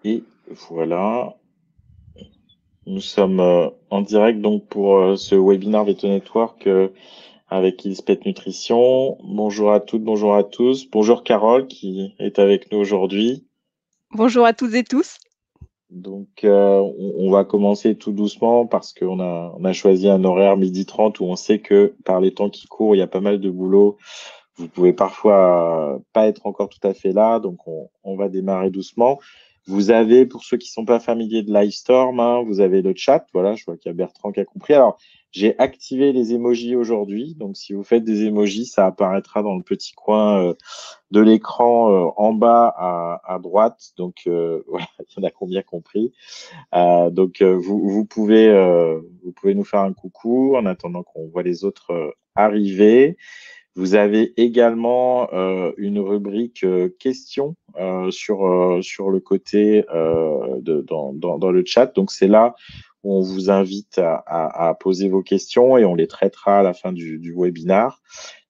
Et voilà, nous sommes en direct donc pour ce webinaire Veto Network avec Ilspet Nutrition. Bonjour à toutes, bonjour à tous. Bonjour Carole qui est avec nous aujourd'hui. Bonjour à toutes et tous. Donc on va commencer tout doucement parce qu'on a choisi un horaire 12h30 où on sait que par les temps qui courent, il y a pas mal de boulot. Vous pouvez parfois pas être encore tout à fait là, donc on va démarrer doucement. Vous avez, pour ceux qui sont pas familiers de Livestorm, hein, vous avez le chat. Voilà, je vois qu'il y a Bertrand qui a compris. Alors, j'ai activé les emojis aujourd'hui, donc si vous faites des emojis, ça apparaîtra dans le petit coin de l'écran en bas à droite. Donc voilà, il y en a combien compris. Donc vous pouvez nous faire un coucou en attendant qu'on voit les autres arriver. Vous avez également une rubrique questions sur le côté dans le chat. Donc, c'est là où on vous invite à poser vos questions et on les traitera à la fin du webinaire.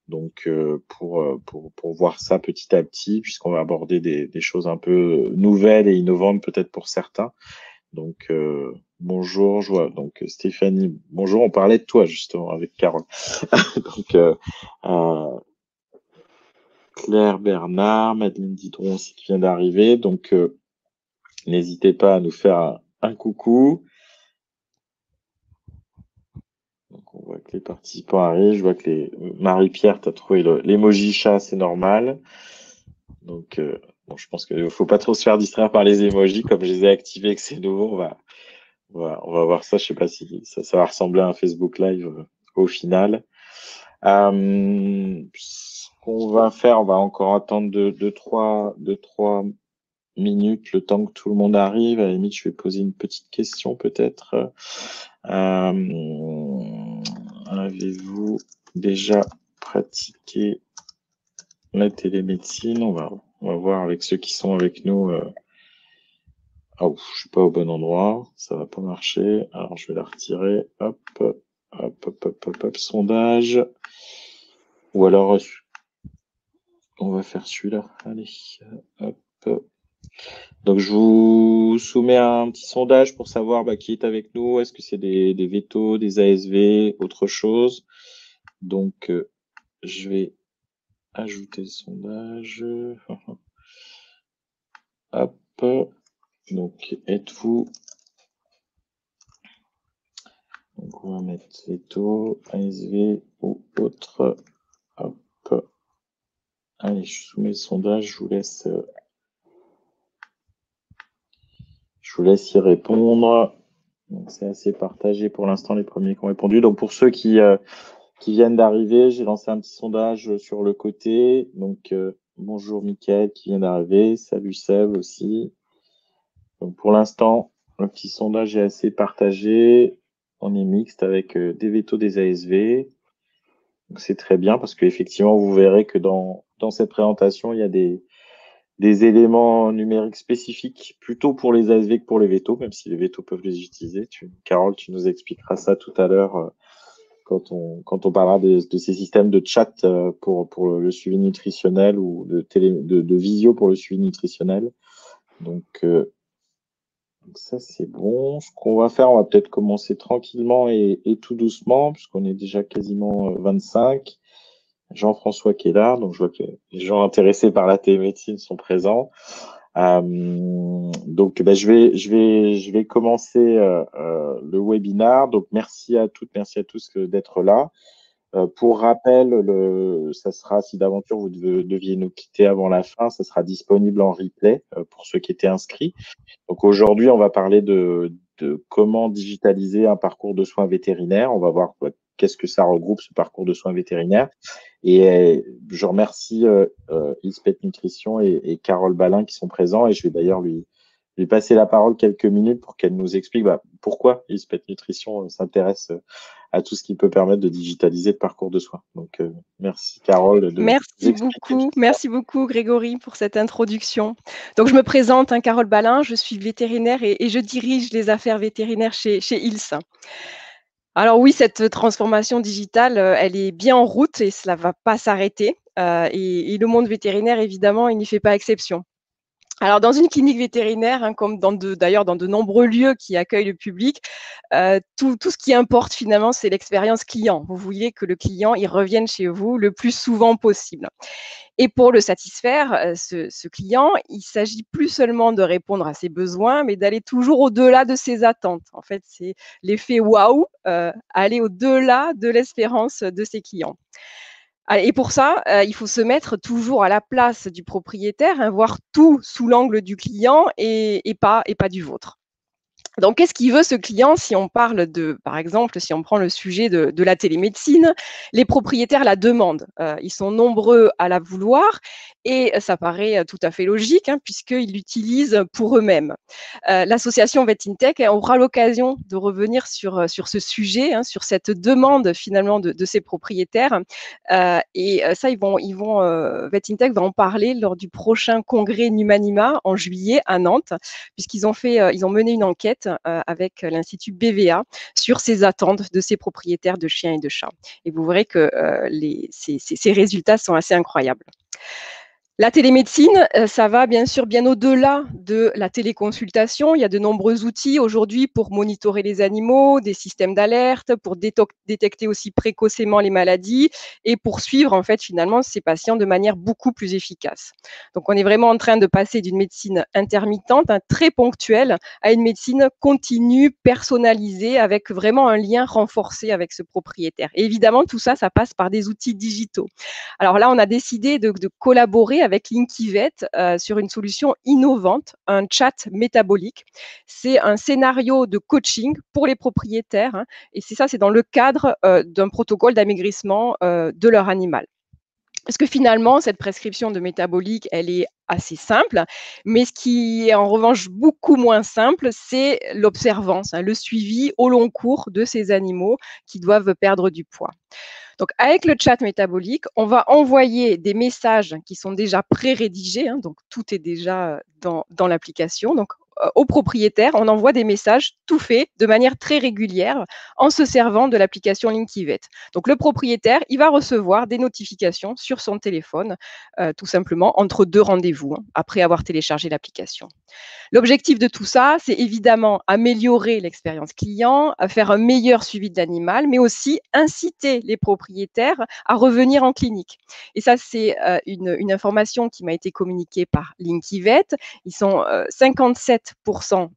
Donc, pour voir ça petit à petit, puisqu'on va aborder des choses un peu nouvelles et innovantes peut-être pour certains. Donc, bonjour, je vois. Donc, Stéphanie, bonjour. On parlait de toi justement avec Carole. Donc, Claire Bernard, Madeleine Didron aussi qui vient d'arriver. Donc, n'hésitez pas à nous faire un coucou. Donc, on voit que les participants arrivent. Je vois que Marie-Pierre, tu as trouvé l'emoji chat, c'est normal. Donc, bon, je pense qu'il ne faut pas trop se faire distraire par les emojis. Comme je les ai activés et que c'est nouveau, on va voir ça. Je sais pas si ça va ressembler à un Facebook Live au final. Ce qu'on va faire, on va encore attendre deux, trois minutes, le temps que tout le monde arrive. À la limite, je vais poser une petite question peut-être. Avez-vous déjà pratiqué la télémédecine? On va voir avec ceux qui sont avec nous. Oh, je suis pas au bon endroit, ça va pas marcher. Alors je vais la retirer. Hop, hop, hop, hop, hop, hop, sondage. Ou alors on va faire celui-là. Allez, hop. Donc, je vous soumets un petit sondage pour savoir qui est avec nous. Est-ce que c'est des vétos, des ASV, autre chose? Donc, je vais ajouter le sondage. Hop. Donc, êtes-vous... Donc, on va mettre veto, ASV ou autre. Hop. Allez, je soumets le sondage. Je vous laisse y répondre. Donc, c'est assez partagé pour l'instant, les premiers qui ont répondu. Donc, pour ceux qui viennent d'arriver, j'ai lancé un petit sondage sur le côté. Donc, bonjour Mickaël qui vient d'arriver. Salut Seb aussi. Donc, pour l'instant, le petit sondage est assez partagé. On est mixte avec des vétos, des ASV. Donc, c'est très bien parce qu'effectivement, vous verrez que dans cette présentation, il y a des éléments numériques spécifiques plutôt pour les ASV que pour les vétos, même si les vétos peuvent les utiliser. Carole, tu nous expliqueras ça tout à l'heure quand on parlera de ces systèmes de chat pour le suivi nutritionnel ou de visio pour le suivi nutritionnel. Donc ça, c'est bon. Ce qu'on va faire, on va peut-être commencer tranquillement et tout doucement, puisqu'on est déjà quasiment 25. Jean-François qui est là, donc je vois que les gens intéressés par la télémédecine sont présents. Donc, je vais commencer le webinaire. Donc, merci à toutes, merci à tous d'être là. Pour rappel, ça sera, si d'aventure vous deviez nous quitter avant la fin, ça sera disponible en replay pour ceux qui étaient inscrits. Donc aujourd'hui, on va parler de comment digitaliser un parcours de soins vétérinaires. On va voir qu'est-ce que ça regroupe, ce parcours de soins vétérinaires. Et je remercie Ilspet Nutrition et Carole Balin qui sont présents. Et je vais d'ailleurs lui passer la parole quelques minutes pour qu'elle nous explique pourquoi Ilspet Nutrition s'intéresse à tout ce qui peut permettre de digitaliser le parcours de soins. Donc, merci Carole de nous expliquer tout ça. Merci beaucoup Grégory pour cette introduction. Donc je me présente, Carole Balin, je suis vétérinaire et je dirige les affaires vétérinaires chez ILS. Alors oui, cette transformation digitale, elle est bien en route et cela ne va pas s'arrêter. Et le monde vétérinaire, évidemment, il n'y fait pas exception. Alors, dans une clinique vétérinaire, hein, comme d'ailleurs dans de nombreux lieux qui accueillent le public, tout ce qui importe finalement, c'est l'expérience client. Vous voulez que le client, il revienne chez vous le plus souvent possible. Et pour le satisfaire, ce client, il s'agit plus seulement de répondre à ses besoins, mais d'aller toujours au-delà de ses attentes. En fait, c'est l'effet waouh, aller au-delà de l'espérance de ses clients. Ah, et pour ça, il faut se mettre toujours à la place du propriétaire, hein, voir tout sous l'angle du client et pas du vôtre. Donc, qu'est-ce qu'il veut ce client si on parle de, par exemple, si on prend le sujet de la télémédecine, les propriétaires la demandent. Ils sont nombreux à la vouloir et ça paraît tout à fait logique, hein, puisqu'ils l'utilisent pour eux-mêmes. L'association VetIntech aura l'occasion de revenir sur ce sujet, hein, sur cette demande finalement de ces propriétaires. Ça, VetIntech va en parler lors du prochain congrès Numanima en juillet à Nantes, puisqu'ils ils ont mené une enquête avec l'Institut BVA sur ces attentes de ces propriétaires de chiens et de chats. Et vous verrez que ces résultats sont assez incroyables. La télémédecine, ça va bien sûr bien au-delà de la téléconsultation. Il y a de nombreux outils aujourd'hui pour monitorer les animaux, des systèmes d'alerte, pour détecter aussi précocement les maladies et pour suivre en fait finalement ces patients de manière beaucoup plus efficace. Donc on est vraiment en train de passer d'une médecine intermittente, hein, très ponctuelle, à une médecine continue, personnalisée, avec vraiment un lien renforcé avec ce propriétaire. Et évidemment, tout ça, ça passe par des outils digitaux. Alors là, on a décidé de collaborer avec Linkivet sur une solution innovante, un chat métabolique. C'est un scénario de coaching pour les propriétaires, hein, et c'est dans le cadre d'un protocole d'amaigrissement de leur animal. Parce que finalement, cette prescription de métabolique, elle est assez simple, mais ce qui est en revanche beaucoup moins simple, c'est l'observance, hein, le suivi au long cours de ces animaux qui doivent perdre du poids. Donc, avec le chat métabolique, on va envoyer des messages qui sont déjà pré-rédigés, hein, donc tout est déjà dans l'application. Donc, au propriétaire, on envoie des messages tout faits de manière très régulière en se servant de l'application Linkivet. Donc, le propriétaire, il va recevoir des notifications sur son téléphone, tout simplement entre deux rendez-vous, hein, après avoir téléchargé l'application. L'objectif de tout ça, c'est évidemment améliorer l'expérience client, à faire un meilleur suivi de l'animal, mais aussi inciter les propriétaires à revenir en clinique. Et ça, c'est une information qui m'a été communiquée par Linkivet. Ils sont 57%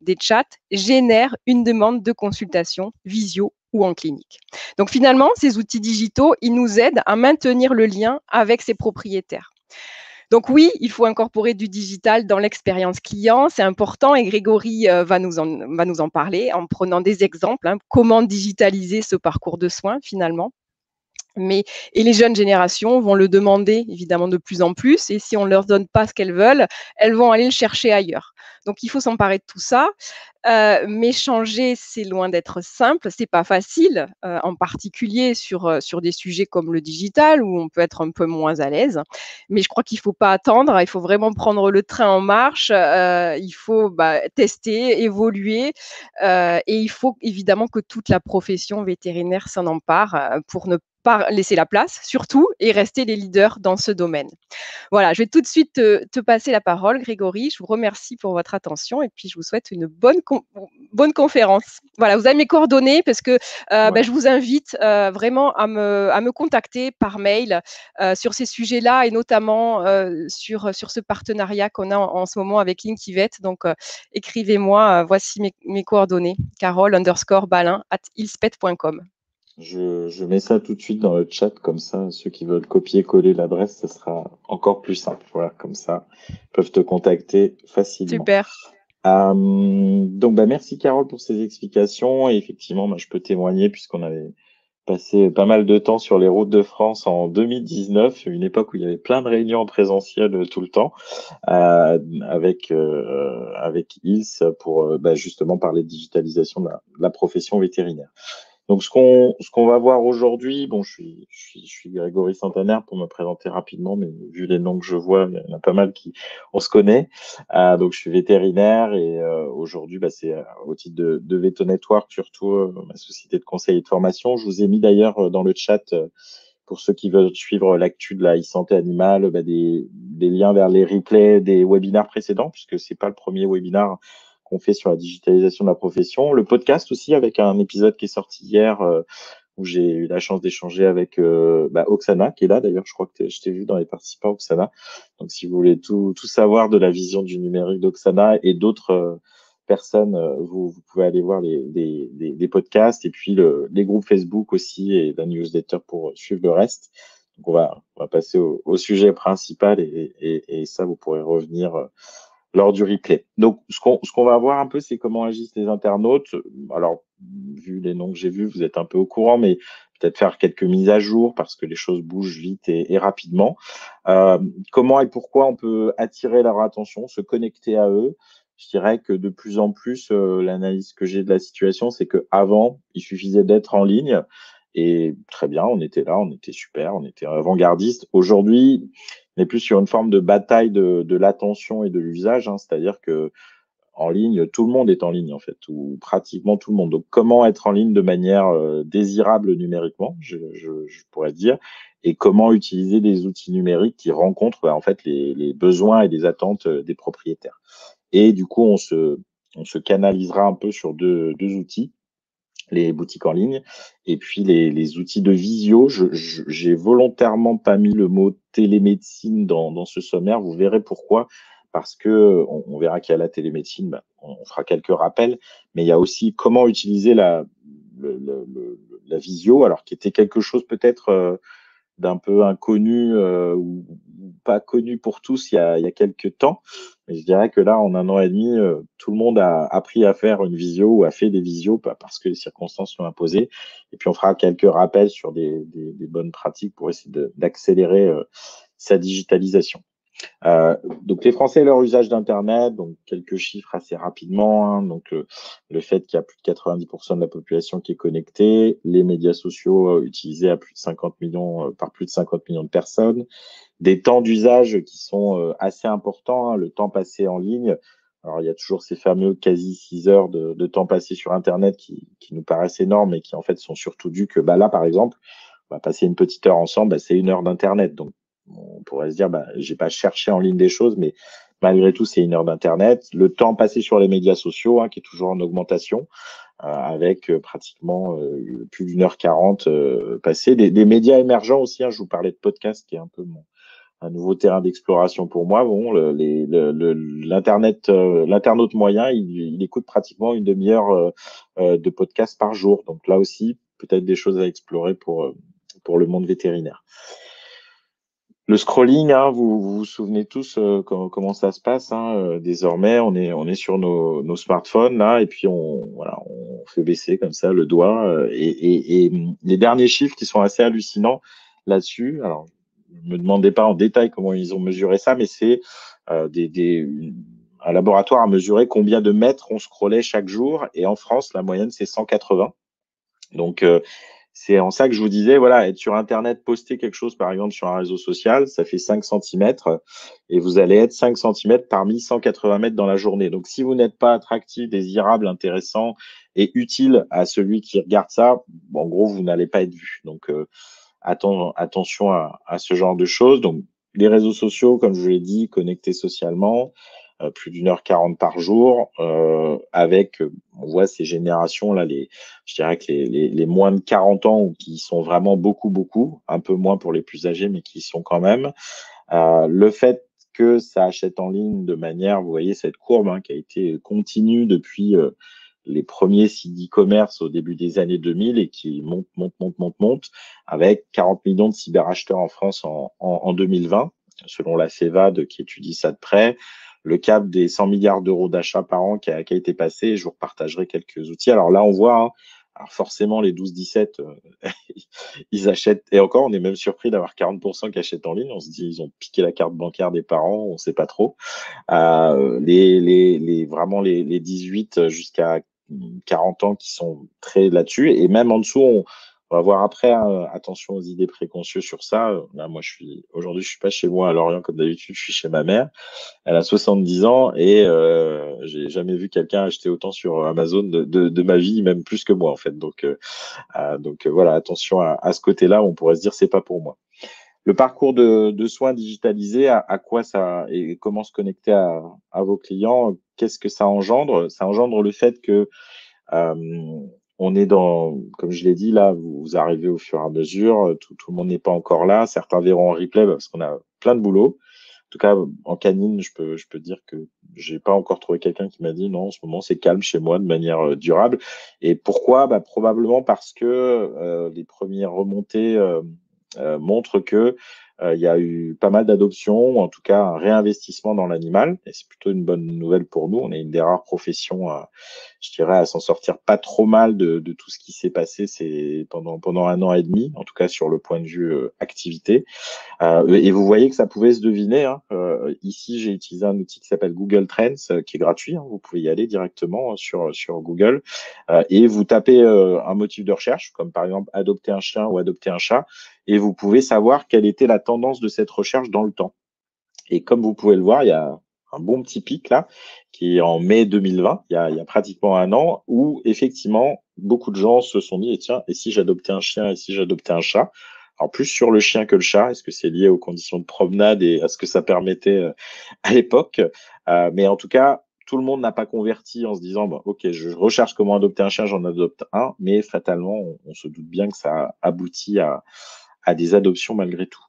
des chats génèrent une demande de consultation visio ou en clinique. Donc finalement, ces outils digitaux, ils nous aident à maintenir le lien avec ces propriétaires. Donc oui, il faut incorporer du digital dans l'expérience client, c'est important et Grégory va nous en parler en prenant des exemples, hein, comment digitaliser ce parcours de soins finalement. Et les jeunes générations vont le demander évidemment de plus en plus. Et si on ne leur donne pas ce qu'elles veulent, elles vont aller le chercher ailleurs. Donc, il faut s'emparer de tout ça. Mais changer, c'est loin d'être simple. C'est pas facile, en particulier sur des sujets comme le digital où on peut être un peu moins à l'aise. Mais je crois qu'il faut pas attendre. Il faut vraiment prendre le train en marche. Il faut tester, évoluer. Et il faut évidemment que toute la profession vétérinaire s'en empare pour ne pas laisser la place, surtout, et rester les leaders dans ce domaine. Voilà, je vais tout de suite te passer la parole, Grégory. Je vous remercie pour votre attention et puis je vous souhaite une bonne conférence. Voilà, vous avez mes coordonnées parce que Ouais. je vous invite vraiment à me contacter par mail sur ces sujets-là et notamment sur ce partenariat qu'on a en ce moment avec Linkivet. Donc, écrivez-moi, voici mes coordonnées, carole_balin@ilspet.com. Je mets ça tout de suite dans le chat, comme ça, ceux qui veulent copier-coller l'adresse, ce sera encore plus simple. Voilà, comme ça, ils peuvent te contacter facilement. Super. Donc, merci Carole pour ces explications. Et effectivement, je peux témoigner puisqu'on avait passé pas mal de temps sur les routes de France en 2019, une époque où il y avait plein de réunions en présentiel tout le temps, avec ILS pour justement parler de digitalisation de la profession vétérinaire. Donc, ce qu'on va voir aujourd'hui, bon, je suis Grégory Santanaire pour me présenter rapidement, mais vu les noms que je vois, il y en a pas mal on se connaît. Donc, je suis vétérinaire et aujourd'hui, c'est au titre de Veto Network, surtout ma société de conseil et de formation. Je vous ai mis d'ailleurs dans le chat pour ceux qui veulent suivre l'actu de la e-santé animale, des liens vers les replays des webinaires précédents, puisque c'est pas le premier webinar qu'on fait sur la digitalisation de la profession. Le podcast aussi, avec un épisode qui est sorti hier, où j'ai eu la chance d'échanger avec Oksana, qui est là d'ailleurs. Je crois que je t'ai vu dans les participants, Oksana. Donc, si vous voulez tout savoir de la vision du numérique d'Oksana et d'autres personnes, vous pouvez aller voir des podcasts et puis les groupes Facebook aussi et la newsletter pour suivre le reste. Donc, on va passer au sujet principal et ça, vous pourrez revenir lors du replay. Donc, ce qu'on va voir un peu, c'est comment agissent les internautes. Alors, vu les noms que j'ai vus, vous êtes un peu au courant, mais peut-être faire quelques mises à jour parce que les choses bougent vite et rapidement. Comment et pourquoi on peut attirer leur attention, se connecter à eux. Je dirais que de plus en plus, l'analyse que j'ai de la situation, c'est qu'avant, il suffisait d'être en ligne et très bien, on était là, on était super, on était avant-gardiste. Aujourd'hui, on est plus sur une forme de bataille de l'attention et de l'usage, hein, c'est-à-dire que en ligne, tout le monde est en ligne en fait, ou pratiquement tout le monde. Donc, comment être en ligne de manière désirable numériquement, je pourrais dire, et comment utiliser des outils numériques qui rencontrent en fait les besoins et les attentes des propriétaires. Et du coup, on se canalisera un peu sur deux outils, les boutiques en ligne et puis les outils de visio. J'ai volontairement pas mis le mot télémédecine dans ce sommaire. Vous verrez pourquoi. Parce que on verra qu'il y a la télémédecine, on fera quelques rappels, mais il y a aussi comment utiliser la visio, alors qui était quelque chose peut-être d'un peu inconnu ou pas connu pour tous il y a quelques temps. Mais je dirais que là, en 1 an et demi, tout le monde a appris à faire une visio ou a fait des visios parce que les circonstances l'ont imposé. Et puis, on fera quelques rappels sur des bonnes pratiques pour essayer d'accélérer sa digitalisation. Donc les Français et leur usage d'Internet, donc quelques chiffres assez rapidement, hein. Donc le fait qu'il y a plus de 90% de la population qui est connectée, les médias sociaux utilisés à plus de 50 millions par plus de 50 millions de personnes, des temps d'usage qui sont assez importants, hein, le temps passé en ligne. Alors il y a toujours ces fameux quasi 6 heures de temps passé sur Internet qui nous paraissent énormes et qui en fait sont surtout dus que là par exemple, on va passer une petite heure ensemble, c'est 1 heure d'Internet. Donc on pourrait se dire, j'ai pas cherché en ligne des choses, mais malgré tout, c'est 1 heure d'Internet. Le temps passé sur les médias sociaux, hein, qui est toujours en augmentation, avec pratiquement plus d'1 h 40 passé. Des médias émergents aussi, hein, je vous parlais de podcast, qui est un peu un nouveau terrain d'exploration pour moi. Bon, l'internet, l'internaute moyen, il écoute pratiquement une demi-heure de podcast par jour. Donc là aussi, peut-être des choses à explorer pour le monde vétérinaire. Le scrolling, hein, vous souvenez tous comment ça se passe, hein, désormais, on est sur nos smartphones là, et puis on fait baisser comme ça le doigt. Et les derniers chiffres qui sont assez hallucinants là-dessus. Alors, ne me demandez pas en détail comment ils ont mesuré ça, mais c'est un laboratoire a mesuré combien de mètres on scrollait chaque jour. Et en France, la moyenne, c'est 180. Donc, c'est en ça que je vous disais, voilà, être sur Internet, poster quelque chose, par exemple, sur un réseau social, ça fait 5 centimètres et vous allez être 5 centimètres parmi 180 mètres dans la journée. Donc, si vous n'êtes pas attractif, désirable, intéressant et utile à celui qui regarde ça, en gros, vous n'allez pas être vu. Donc, attention à ce genre de choses. Donc, les réseaux sociaux, comme je vous l'ai dit, connectés socialement, plus d'1 h 40 par jour, avec, on voit ces générations-là, je dirais que les moins de 40 ans, ou qui sont vraiment beaucoup, un peu moins pour les plus âgés, mais qui sont quand même. Le fait que ça achète en ligne de manière, vous voyez cette courbe, hein, qui a été continue depuis les premiers sites e-commerce au début des années 2000 et qui monte, avec 40 millions de cyberacheteurs en France en 2020, selon la CEVAD qui étudie ça de près. Le cap des 100 milliards d'euros d'achats par an qui a été passé, et je vous repartagerai quelques outils. Alors là, on voit, hein, alors forcément, les 12-17, ils achètent. Et encore, on est même surpris d'avoir 40% qui achètent en ligne. On se dit, ils ont piqué la carte bancaire des parents, on ne sait pas trop. Vraiment les 18 jusqu'à 40 ans qui sont très là-dessus. Et même en dessous, On va voir après, hein, attention aux idées préconçues sur ça. Là, moi, aujourd'hui, je suis pas chez moi à Lorient comme d'habitude, je suis chez ma mère. Elle a 70 ans et j'ai jamais vu quelqu'un acheter autant sur Amazon de ma vie, même plus que moi en fait. Donc voilà, attention à ce côté-là, on pourrait se dire c'est pas pour moi. Le parcours de soins digitalisé, à quoi ça et comment se connecter à vos clients, qu'est-ce que ça engendre? Ça engendre le fait que on est comme je l'ai dit là, vous arrivez au fur et à mesure, tout le monde n'est pas encore là. Certains verront en replay parce qu'on a plein de boulot. En tout cas, en canine, je peux dire que j'ai pas encore trouvé quelqu'un qui m'a dit non, en ce moment c'est calme chez moi de manière durable. Et pourquoi? Bah, probablement parce que les premières remontées montrent que il y a eu pas mal d'adoptions, ou en tout cas un réinvestissement dans l'animal. Et c'est plutôt une bonne nouvelle pour nous. On est une des rares professions, je dirais, à s'en sortir pas trop mal de tout ce qui s'est passé pendant 1 an et demi, en tout cas sur le point de vue activité. Et vous voyez que ça pouvait se deviner, hein. Ici, j'ai utilisé un outil qui s'appelle Google Trends, qui est gratuit, hein. Vous pouvez y aller directement sur Google et vous tapez un motif de recherche, comme par exemple adopter un chien ou adopter un chat, et vous pouvez savoir quelle était la tendance de cette recherche dans le temps. Et comme vous pouvez le voir, il y a un bon petit pic là, qui est en mai 2020, il y a pratiquement 1 an, où effectivement, beaucoup de gens se sont dit, et tiens, et si j'adoptais un chien, et si j'adoptais un chat? Alors plus sur le chien que le chat, est-ce que c'est lié aux conditions de promenade et à ce que ça permettait à l'époque? Mais en tout cas, tout le monde n'a pas converti en se disant, bon, ok, je recherche comment adopter un chien, j'en adopte un, mais fatalement, on se doute bien que ça aboutit à des adoptions malgré tout.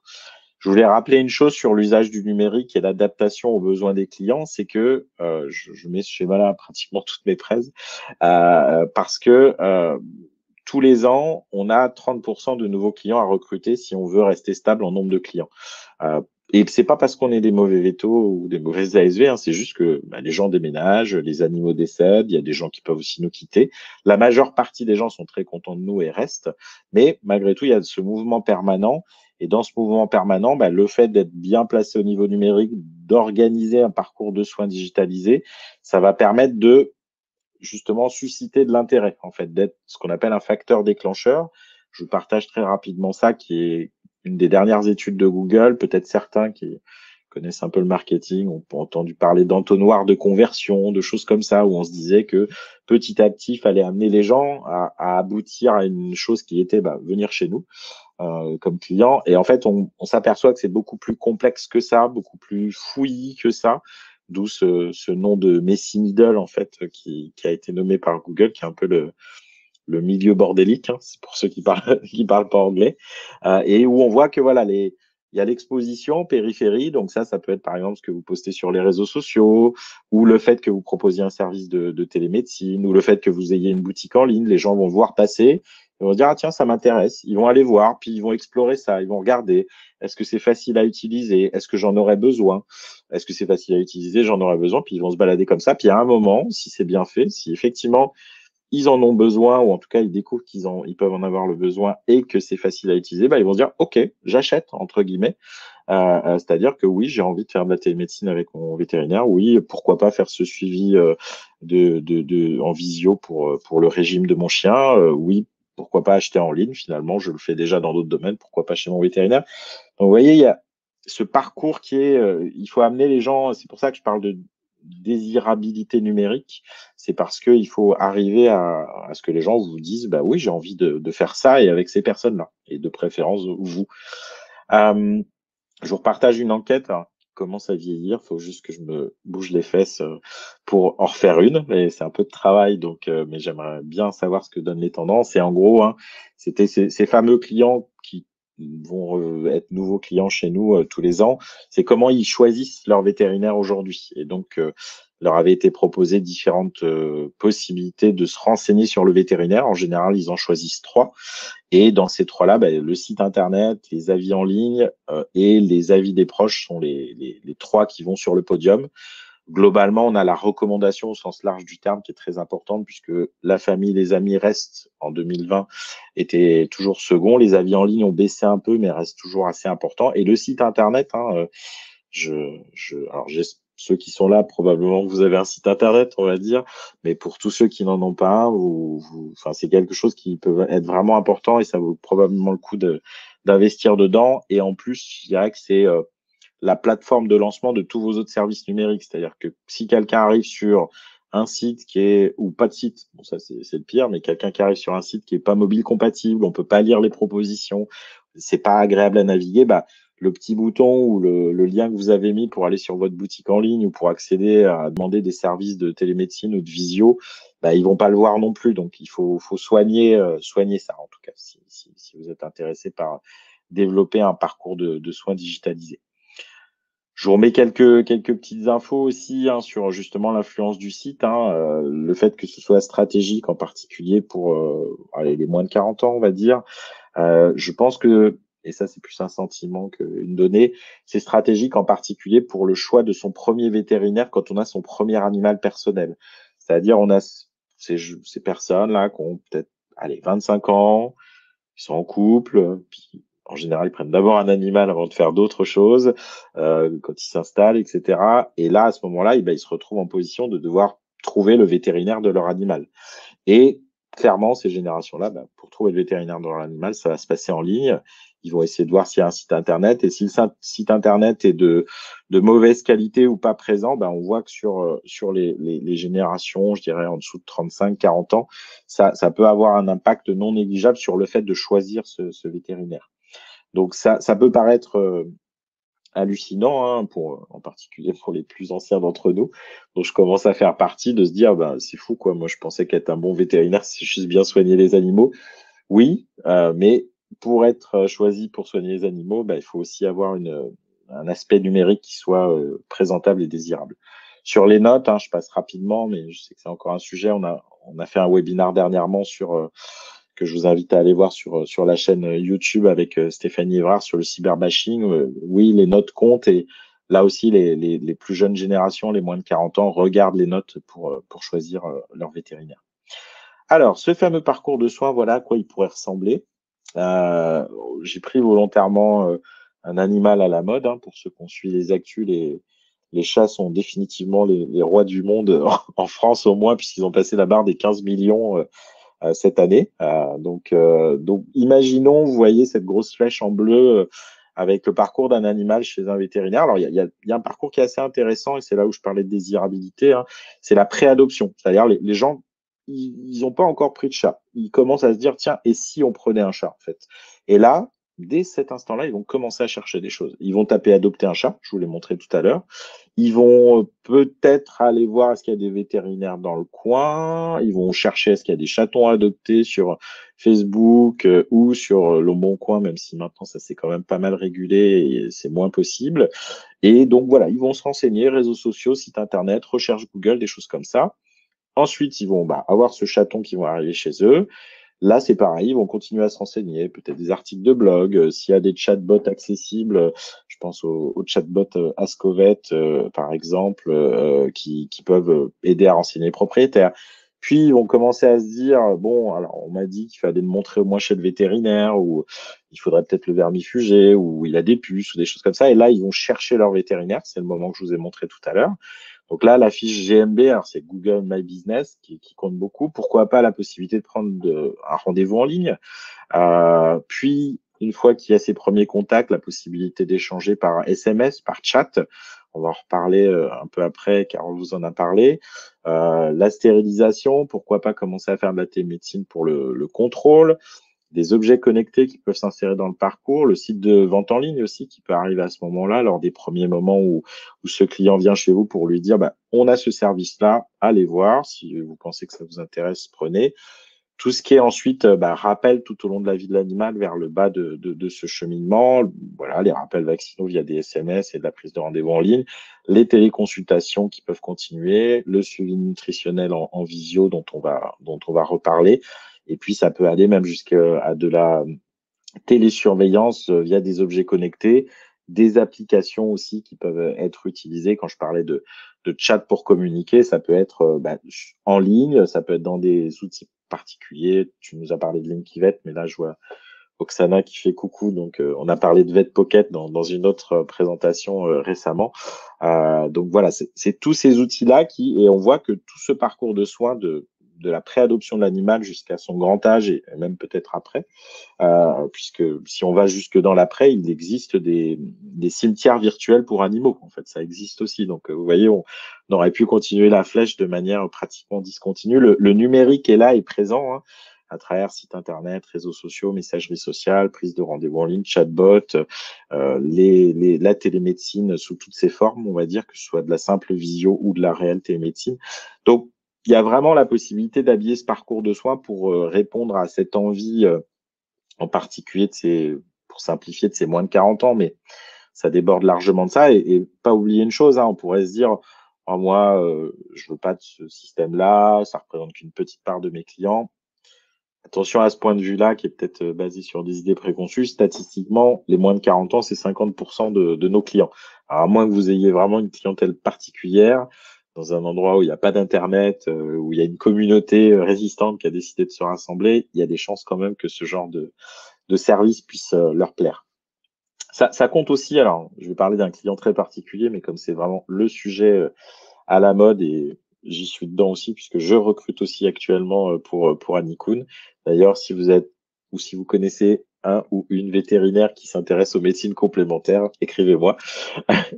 Je voulais rappeler une chose sur l'usage du numérique et l'adaptation aux besoins des clients, c'est que je mets ce schéma-là pratiquement toutes mes prêses, parce que tous les ans, on a 30% de nouveaux clients à recruter si on veut rester stable en nombre de clients. Euh, et c'est pas parce qu'on est des mauvais vétos ou des mauvaises ASV, hein, c'est juste que les gens déménagent, les animaux décèdent, il y a des gens qui peuvent aussi nous quitter. La majeure partie des gens sont très contents de nous et restent, mais malgré tout, il y a ce mouvement permanent. Et dans ce mouvement permanent, le fait d'être bien placé au niveau numérique, d'organiser un parcours de soins digitalisé, ça va permettre de justement susciter de l'intérêt, en fait, d'être ce qu'on appelle un facteur déclencheur. Je vous partage très rapidement ça, qui est une des dernières études de Google. Peut-être certains qui connaissent un peu le marketing ont entendu parler d'entonnoir de conversion, de choses comme ça, où on se disait que petit à petit, il fallait amener les gens à aboutir à une chose qui était venir chez nous comme client. Et en fait, on s'aperçoit que c'est beaucoup plus complexe que ça, beaucoup plus fouillis que ça. D'où ce nom de Messi Middle, en fait, qui a été nommé par Google, qui est un peu le milieu bordélique, hein, c'est pour ceux qui parlent, qui parlent pas anglais, et où on voit que voilà, il y a l'exposition périphérie, donc ça peut être par exemple ce que vous postez sur les réseaux sociaux, ou le fait que vous proposiez un service de télémédecine, ou le fait que vous ayez une boutique en ligne, les gens vont voir passer, ils vont dire ah tiens ça m'intéresse, ils vont aller voir, puis ils vont explorer ça, ils vont regarder, est-ce que c'est facile à utiliser, est-ce que j'en aurais besoin, est-ce que c'est facile à utiliser, j'en aurais besoin, puis ils vont se balader comme ça, puis à un moment, si c'est bien fait, si effectivement ils en ont besoin, ou en tout cas, ils découvrent ils peuvent en avoir le besoin et que c'est facile à utiliser, ils vont se dire, OK, j'achète, entre guillemets. C'est-à-dire que oui, j'ai envie de faire de la télémédecine avec mon vétérinaire. Oui, pourquoi pas faire ce suivi en visio pour le régime de mon chien. Oui, pourquoi pas acheter en ligne. Finalement, je le fais déjà dans d'autres domaines. Pourquoi pas chez mon vétérinaire. Donc, vous voyez, il y a ce parcours qui est, il faut amener les gens, c'est pour ça que je parle de désirabilité numérique, c'est parce qu'il faut arriver à ce que les gens vous disent, oui, j'ai envie de faire ça et avec ces personnes-là, et de préférence vous. Je vous repartage une enquête qui commence à vieillir, il faut juste que je me bouge les fesses pour en refaire une, mais c'est un peu de travail, donc, mais j'aimerais bien savoir ce que donnent les tendances. Et en gros, hein, c'était ces fameux clients qui vont être nouveaux clients chez nous tous les ans, c'est comment ils choisissent leur vétérinaire aujourd'hui. Et donc, leur avait été proposé différentes possibilités de se renseigner sur le vétérinaire. En général, ils en choisissent 3. Et dans ces 3-là, le site internet, les avis en ligne et les avis des proches sont les 3 qui vont sur le podium. Globalement, on a la recommandation au sens large du terme qui est très importante puisque la famille, les amis restent en 2020 étaient toujours second. Les avis en ligne ont baissé un peu mais restent toujours assez importants. Et le site internet, hein, alors ceux qui sont là, probablement que vous avez un site internet, on va dire, mais pour tous ceux qui n'en ont pas un, enfin, c'est quelque chose qui peut être vraiment important et ça vaut probablement le coup d'investir dedans. Et en plus, je dirais que c'est la plateforme de lancement de tous vos autres services numériques. C'est-à-dire que si quelqu'un arrive sur un site qui est, ou pas de site, bon ça c'est le pire, mais quelqu'un qui arrive sur un site qui est pas mobile compatible, on peut pas lire les propositions, c'est pas agréable à naviguer, bah, le petit bouton ou le lien que vous avez mis pour aller sur votre boutique en ligne ou pour accéder à demander des services de télémédecine ou de visio, bah, ils vont pas le voir non plus. Donc, il faut soigner, soigner ça, en tout cas, si vous êtes intéressé par développer un parcours de soins digitalisés. Je vous remets quelques petites infos aussi hein, sur justement l'influence du site, hein, le fait que ce soit stratégique en particulier pour allez, les moins de 40 ans, on va dire. Je pense que, et ça c'est plus un sentiment qu'une donnée, c'est stratégique en particulier pour le choix de son premier vétérinaire quand on a son premier animal personnel. C'est-à-dire on a ces personnes-là qui ont peut-être allez, 25 ans, ils sont en couple, puis en général, ils prennent d'abord un animal avant de faire d'autres choses, quand ils s'installent, etc. Et là, à ce moment-là, eh ben, ils se retrouvent en position de devoir trouver le vétérinaire de leur animal. Et clairement, ces générations-là, bah, pour trouver le vétérinaire de leur animal, ça va se passer en ligne. Ils vont essayer de voir s'il y a un site internet. Et si le site internet est de mauvaise qualité ou pas présent, bah, on voit que sur les générations, je dirais en dessous de 35-40 ans, ça peut avoir un impact non négligeable sur le fait de choisir ce vétérinaire. Donc ça peut paraître hallucinant, hein, en particulier pour les plus anciens d'entre nous, dont je commence à faire partie, de se dire, bah, c'est fou, quoi. Moi, je pensais qu'être un bon vétérinaire, c'est juste bien soigner les animaux. Oui, mais pour être choisi pour soigner les animaux, bah, il faut aussi avoir un aspect numérique qui soit présentable et désirable. Sur les notes, hein, je passe rapidement, mais je sais que c'est encore un sujet. On a fait un webinar dernièrement que je vous invite à aller voir sur la chaîne YouTube avec Stéphanie Evrard sur le cyberbashing. Oui, les notes comptent et là aussi, les plus jeunes générations, les moins de 40 ans, regardent les notes pour choisir leur vétérinaire. Alors, ce fameux parcours de soins, voilà à quoi il pourrait ressembler. Euh, j'ai pris volontairement un animal à la mode. Hein, pour ceux qui ont suivi les actus, les chats sont définitivement les rois du monde, en France au moins, puisqu'ils ont passé la barre des 15 millions cette année. Donc, imaginons, vous voyez cette grosse flèche en bleu avec le parcours d'un animal chez un vétérinaire. Alors, il y a un parcours qui est assez intéressant et c'est là où je parlais de désirabilité. Hein, c'est la préadoption. C'est-à-dire les gens, ils n'ont pas encore pris de chat. Ils commencent à se dire, tiens, et si on prenait un chat, en fait? Et là, dès cet instant-là, ils vont commencer à chercher des choses. Ils vont taper adopter un chat, je vous l'ai montré tout à l'heure. Ils vont peut-être aller voir est-ce qu'il y a des vétérinaires dans le coin. Ils vont chercher est-ce qu'il y a des chatons adoptés sur Facebook ou sur Le Bon Coin, même si maintenant ça s'est quand même pas mal régulé et c'est moins possible. Et donc voilà, ils vont se renseigner, réseaux sociaux, site internet, recherche Google, des choses comme ça. Ensuite, ils vont avoir ce chaton qui va arriver chez eux. Là, c'est pareil, ils vont continuer à se renseigner, peut-être des articles de blog, s'il y a des chatbots accessibles, je pense au chatbot Ascovet, par exemple, qui peuvent aider à renseigner les propriétaires. Puis, ils vont commencer à se dire, bon, alors on m'a dit qu'il fallait le montrer au moins chez le vétérinaire, ou il faudrait peut-être le vermifuger, ou il a des puces, ou des choses comme ça. Et là, ils vont chercher leur vétérinaire, c'est le moment que je vous ai montré tout à l'heure. Donc là, la fiche GMB, alors c'est Google My Business qui compte beaucoup. Pourquoi pas la possibilité de prendre un rendez-vous en ligne. Puis, une fois qu'il y a ces premiers contacts, la possibilité d'échanger par SMS, par chat. On va en reparler un peu après, car on vous en a parlé. La stérilisation, pourquoi pas commencer à faire de la télémédecine pour le contrôle, des objets connectés qui peuvent s'insérer dans le parcours, le site de vente en ligne aussi qui peut arriver à ce moment-là, lors des premiers moments où ce client vient chez vous pour lui dire bah, on a ce service-là, allez voir, si vous pensez que ça vous intéresse, prenez. Tout ce qui est ensuite rappel tout au long de la vie de l'animal vers le bas de ce cheminement, voilà, les rappels vaccinaux via des SMS et de la prise de rendez-vous en ligne, les téléconsultations qui peuvent continuer, le suivi nutritionnel en visio dont on va reparler. Et puis, ça peut aller même jusqu'à de la télésurveillance via des objets connectés, des applications aussi qui peuvent être utilisées. Quand je parlais de chat pour communiquer, ça peut être en ligne, ça peut être dans des outils particuliers. Tu nous as parlé de Linkivet, mais là, je vois Oksana qui fait coucou. Donc, on a parlé de VetPocket dans une autre présentation récemment. Donc voilà, c'est tous ces outils-là et on voit que tout ce parcours de soins de la préadoption de l'animal jusqu'à son grand âge et même peut-être après, puisque si on va jusque dans l'après, il existe des cimetières virtuels pour animaux. En fait, ça existe aussi. Donc, vous voyez, on aurait pu continuer la flèche de manière pratiquement discontinue. Le numérique est là et présent, hein, à travers sites internet, réseaux sociaux, messagerie sociale, prise de rendez-vous en ligne, chatbot, la télémédecine sous toutes ses formes, on va dire, que ce soit de la simple visio ou de la réelle télémédecine. Donc, il y a vraiment la possibilité d'habiller ce parcours de soins pour répondre à cette envie, en particulier pour simplifier, de ces moins de 40 ans, mais ça déborde largement de ça. Et pas oublier une chose, hein, on pourrait se dire, oh, moi, je veux pas de ce système-là, ça représente qu'une petite part de mes clients. Attention à ce point de vue-là, qui est peut-être basé sur des idées préconçues. Statistiquement, les moins de 40 ans, c'est 50% de nos clients. Alors, à moins que vous ayez vraiment une clientèle particulière, dans un endroit où il n'y a pas d'Internet, où il y a une communauté résistante qui a décidé de se rassembler, il y a des chances quand même que ce genre de service puisse leur plaire. Ça compte aussi, alors je vais parler d'un client très particulier, mais comme c'est vraiment le sujet à la mode et j'y suis dedans aussi puisque je recrute aussi actuellement pour Anikoun. D'ailleurs, si vous êtes ou si vous connaissez un ou une vétérinaire qui s'intéresse aux médecines complémentaires, écrivez-moi.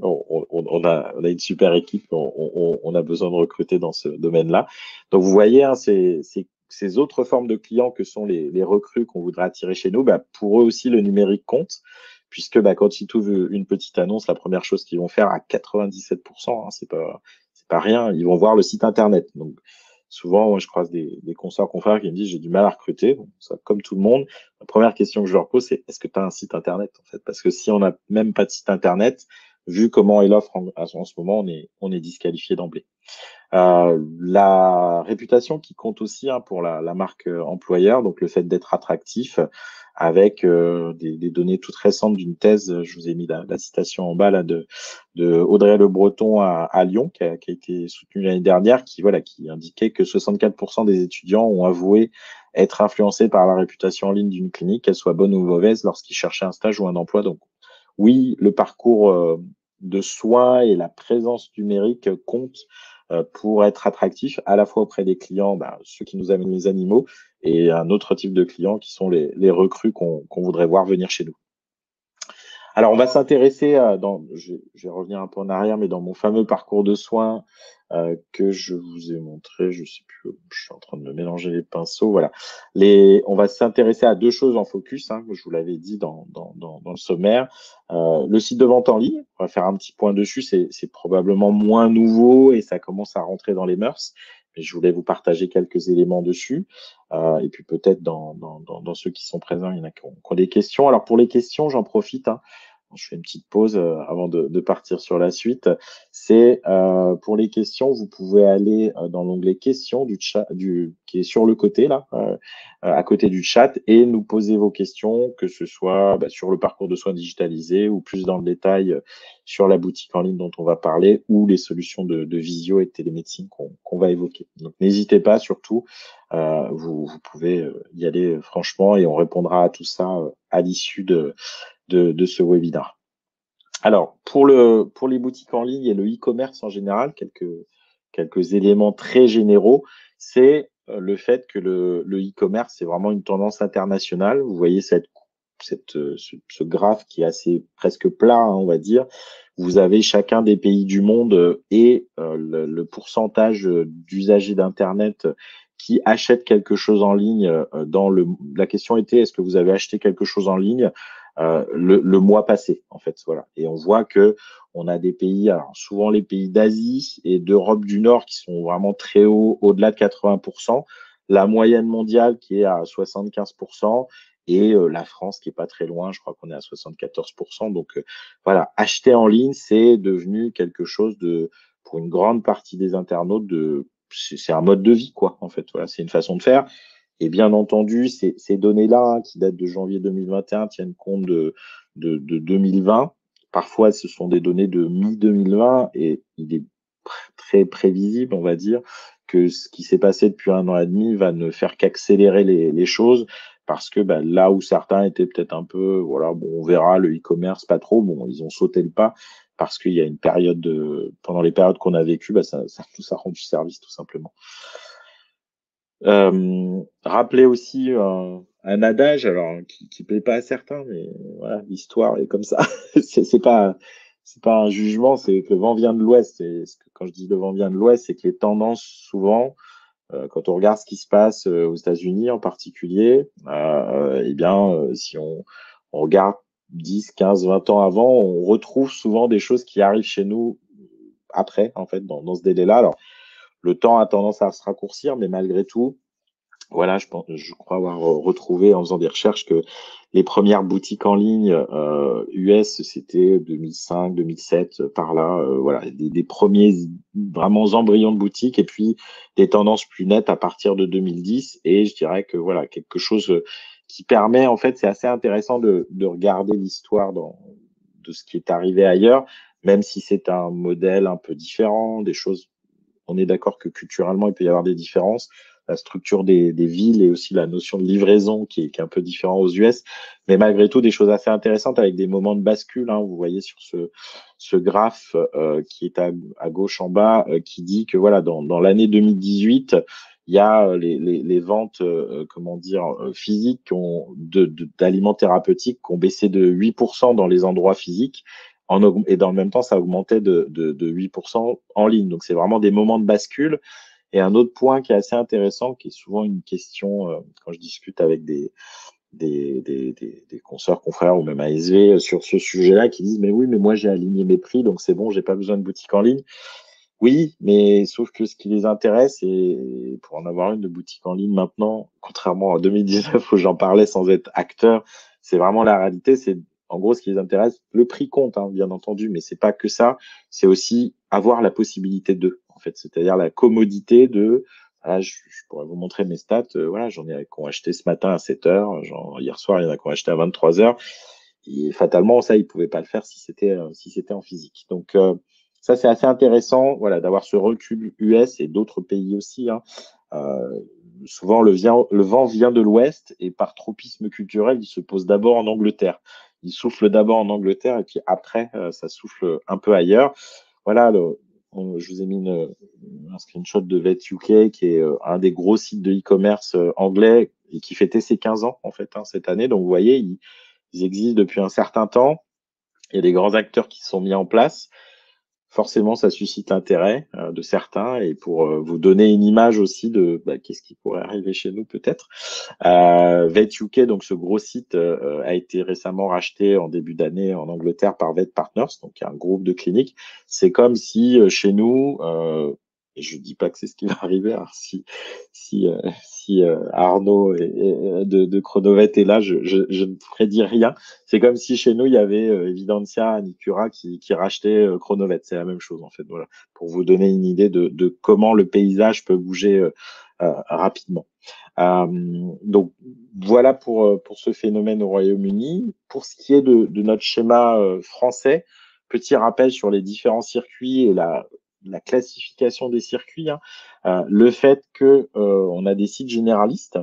On a une super équipe, on a besoin de recruter dans ce domaine-là. Donc vous voyez, hein, ces autres formes de clients que sont les recrues qu'on voudrait attirer chez nous, bah, pour eux aussi le numérique compte, puisque bah, quand ils trouvent une petite annonce, la première chose qu'ils vont faire à 97%, hein, c'est pas rien, ils vont voir le site internet. Donc souvent, moi, je croise des consoeurs confrères qui me disent j'ai du mal à recruter. Donc, ça, comme tout le monde, la première question que je leur pose, c'est est-ce que tu as un site internet en fait? Parce que si on n'a même pas de site internet, vu comment il offre en ce moment, on est disqualifié d'emblée. La réputation qui compte aussi, hein, pour la marque employeur, donc le fait d'être attractif avec des données toutes récentes d'une thèse, je vous ai mis la citation en bas là, de Audrey Le Breton à Lyon, qui a été soutenue l'année dernière, qui indiquait que 64% des étudiants ont avoué être influencés par la réputation en ligne d'une clinique, qu'elle soit bonne ou mauvaise, lorsqu'ils cherchaient un stage ou un emploi. Donc oui, le parcours de soins et la présence numérique comptent pour être attractif à la fois auprès des clients, bah, ceux qui nous amènent les animaux, et un autre type de clients qui sont les recrues qu'on voudrait voir venir chez nous. Alors, on va s'intéresser je vais revenir un peu en arrière, mais dans mon fameux parcours de soins que je vous ai montré, je sais plus, je suis en train de me mélanger les pinceaux, voilà. On va s'intéresser à deux choses en focus, hein, je vous l'avais dit dans le sommaire. Le site de vente en ligne, on va faire un petit point dessus, c'est probablement moins nouveau et ça commence à rentrer dans les mœurs. Mais je voulais vous partager quelques éléments dessus. Et puis peut-être dans ceux qui sont présents, il y en a qui ont des questions. Alors pour les questions, j'en profite, hein. Je fais une petite pause avant de partir sur la suite. C'est pour les questions, vous pouvez aller dans l'onglet questions du chat, qui est sur le côté là, à côté du chat, et nous poser vos questions, que ce soit sur le parcours de soins digitalisés ou plus dans le détail sur la boutique en ligne dont on va parler ou les solutions de visio et de télémédecine qu'on va évoquer. Donc n'hésitez pas surtout, vous pouvez y aller franchement et on répondra à tout ça à l'issue de ce webinaire. Alors, pour les boutiques en ligne et le e-commerce en général, quelques éléments très généraux, c'est le fait que le e-commerce, c'est vraiment une tendance internationale. Vous voyez ce graphe qui est assez presque plat, hein, on va dire. Vous avez chacun des pays du monde et le pourcentage d'usagers d'Internet qui achètent quelque chose en ligne. La question était, est-ce que vous avez acheté quelque chose en ligne le mois passé, en fait, voilà. Et on voit que on a des pays, alors souvent les pays d'Asie et d'Europe du Nord qui sont vraiment très hauts, au-delà de 80%, la moyenne mondiale qui est à 75%, et la France qui est pas très loin, je crois qu'on est à 74%. Donc voilà, acheter en ligne, c'est devenu quelque chose pour une grande partie des internautes, c'est un mode de vie, quoi, en fait. Voilà, c'est une façon de faire. Et bien entendu, ces données-là, hein, qui datent de janvier 2021, tiennent compte de 2020. Parfois, ce sont des données de mi-2020 et il est très prévisible, on va dire, que ce qui s'est passé depuis 1 an et demi va ne faire qu'accélérer les choses, parce que là où certains étaient peut-être un peu, voilà, bon, on verra, le e-commerce, pas trop, bon, ils ont sauté le pas parce qu'il y a une période pendant les périodes qu'on a vécues, ça rend du service tout simplement. Rappeler aussi un adage, alors qui plaît pas à certains, mais voilà, l'histoire est comme ça. C'est pas un jugement, c'est que le vent vient de l'ouest. Et quand je dis le vent vient de l'ouest, c'est que les tendances souvent, quand on regarde ce qui se passe aux États-Unis en particulier, eh bien, si on regarde 10, 15, 20 ans avant, on retrouve souvent des choses qui arrivent chez nous après, en fait, dans ce délai-là. Alors, le temps a tendance à se raccourcir, mais malgré tout, voilà, je crois avoir retrouvé en faisant des recherches que les premières boutiques en ligne US, c'était 2005, 2007, par là. Voilà, des premiers vraiment embryons de boutiques et puis des tendances plus nettes à partir de 2010. Et je dirais que voilà, quelque chose qui permet, en fait, c'est assez intéressant de regarder l'histoire de ce qui est arrivé ailleurs, même si c'est un modèle un peu différent, des choses, on est d'accord que culturellement, il peut y avoir des différences, la structure des villes et aussi la notion de livraison qui est un peu différent aux US, mais malgré tout des choses assez intéressantes avec des moments de bascule. Hein, vous voyez sur ce graphe qui est à gauche en bas, qui dit que voilà, dans l'année 2018, il y a les ventes, comment dire, physiques d'aliments thérapeutiques qui ont baissé de 8% dans les endroits physiques. Et dans le même temps, ça augmentait de 8% en ligne. Donc, c'est vraiment des moments de bascule. Et un autre point qui est assez intéressant, qui est souvent une question quand je discute avec des consoeurs, confrères ou même ASV sur ce sujet-là, qui disent, mais oui, mais moi j'ai aligné mes prix, donc c'est bon, j'ai pas besoin de boutique en ligne. Oui, mais sauf que ce qui les intéresse, et pour en avoir une de boutique en ligne maintenant, contrairement à 2019 où j'en parlais sans être acteur, c'est vraiment la réalité. C'est en gros ce qui les intéresse. Le prix compte, hein, bien entendu, mais c'est pas que ça. C'est aussi avoir la possibilité de, en fait, c'est-à-dire la commodité de. Voilà, je pourrais vous montrer mes stats. Voilà, j'en ai qui ont acheté ce matin à 7 heures. Genre, hier soir, il y en a qui ont acheté à 23 heures. Et fatalement, ça, ils pouvaient pas le faire si c'était en physique. Donc ça, c'est assez intéressant, voilà, d'avoir ce recul US et d'autres pays aussi. Hein. Souvent, le vent vient de l'Ouest et par tropisme culturel, il se pose d'abord en Angleterre. Il souffle d'abord en Angleterre et puis après, ça souffle un peu ailleurs. Voilà, je vous ai mis un screenshot de Vet UK, qui est un des gros sites de e-commerce anglais et qui fêtait ses 15 ans en fait cette année. Donc, vous voyez, ils existent depuis un certain temps. Il y a des grands acteurs qui se sont mis en place. Forcément, ça suscite l'intérêt de certains. Et pour vous donner une image aussi de qu'est-ce qui pourrait arriver chez nous peut-être. Vet UK, donc ce gros site, a été récemment racheté en début d'année en Angleterre par Vet Partners, donc un groupe de cliniques. C'est comme si chez nous, et je dis pas que c'est ce qui va arriver, alors si Arnaud de Chronovet est là, je ne prédis rien. C'est comme si chez nous, il y avait Evidentia, Anicura qui rachetait Chronovet. C'est la même chose, en fait. Voilà, pour vous donner une idée de comment le paysage peut bouger rapidement. Donc, voilà pour ce phénomène au Royaume-Uni. Pour ce qui est de notre schéma français, petit rappel sur les différents circuits et la classification des circuits. Hein. Le fait que on a des sites généralistes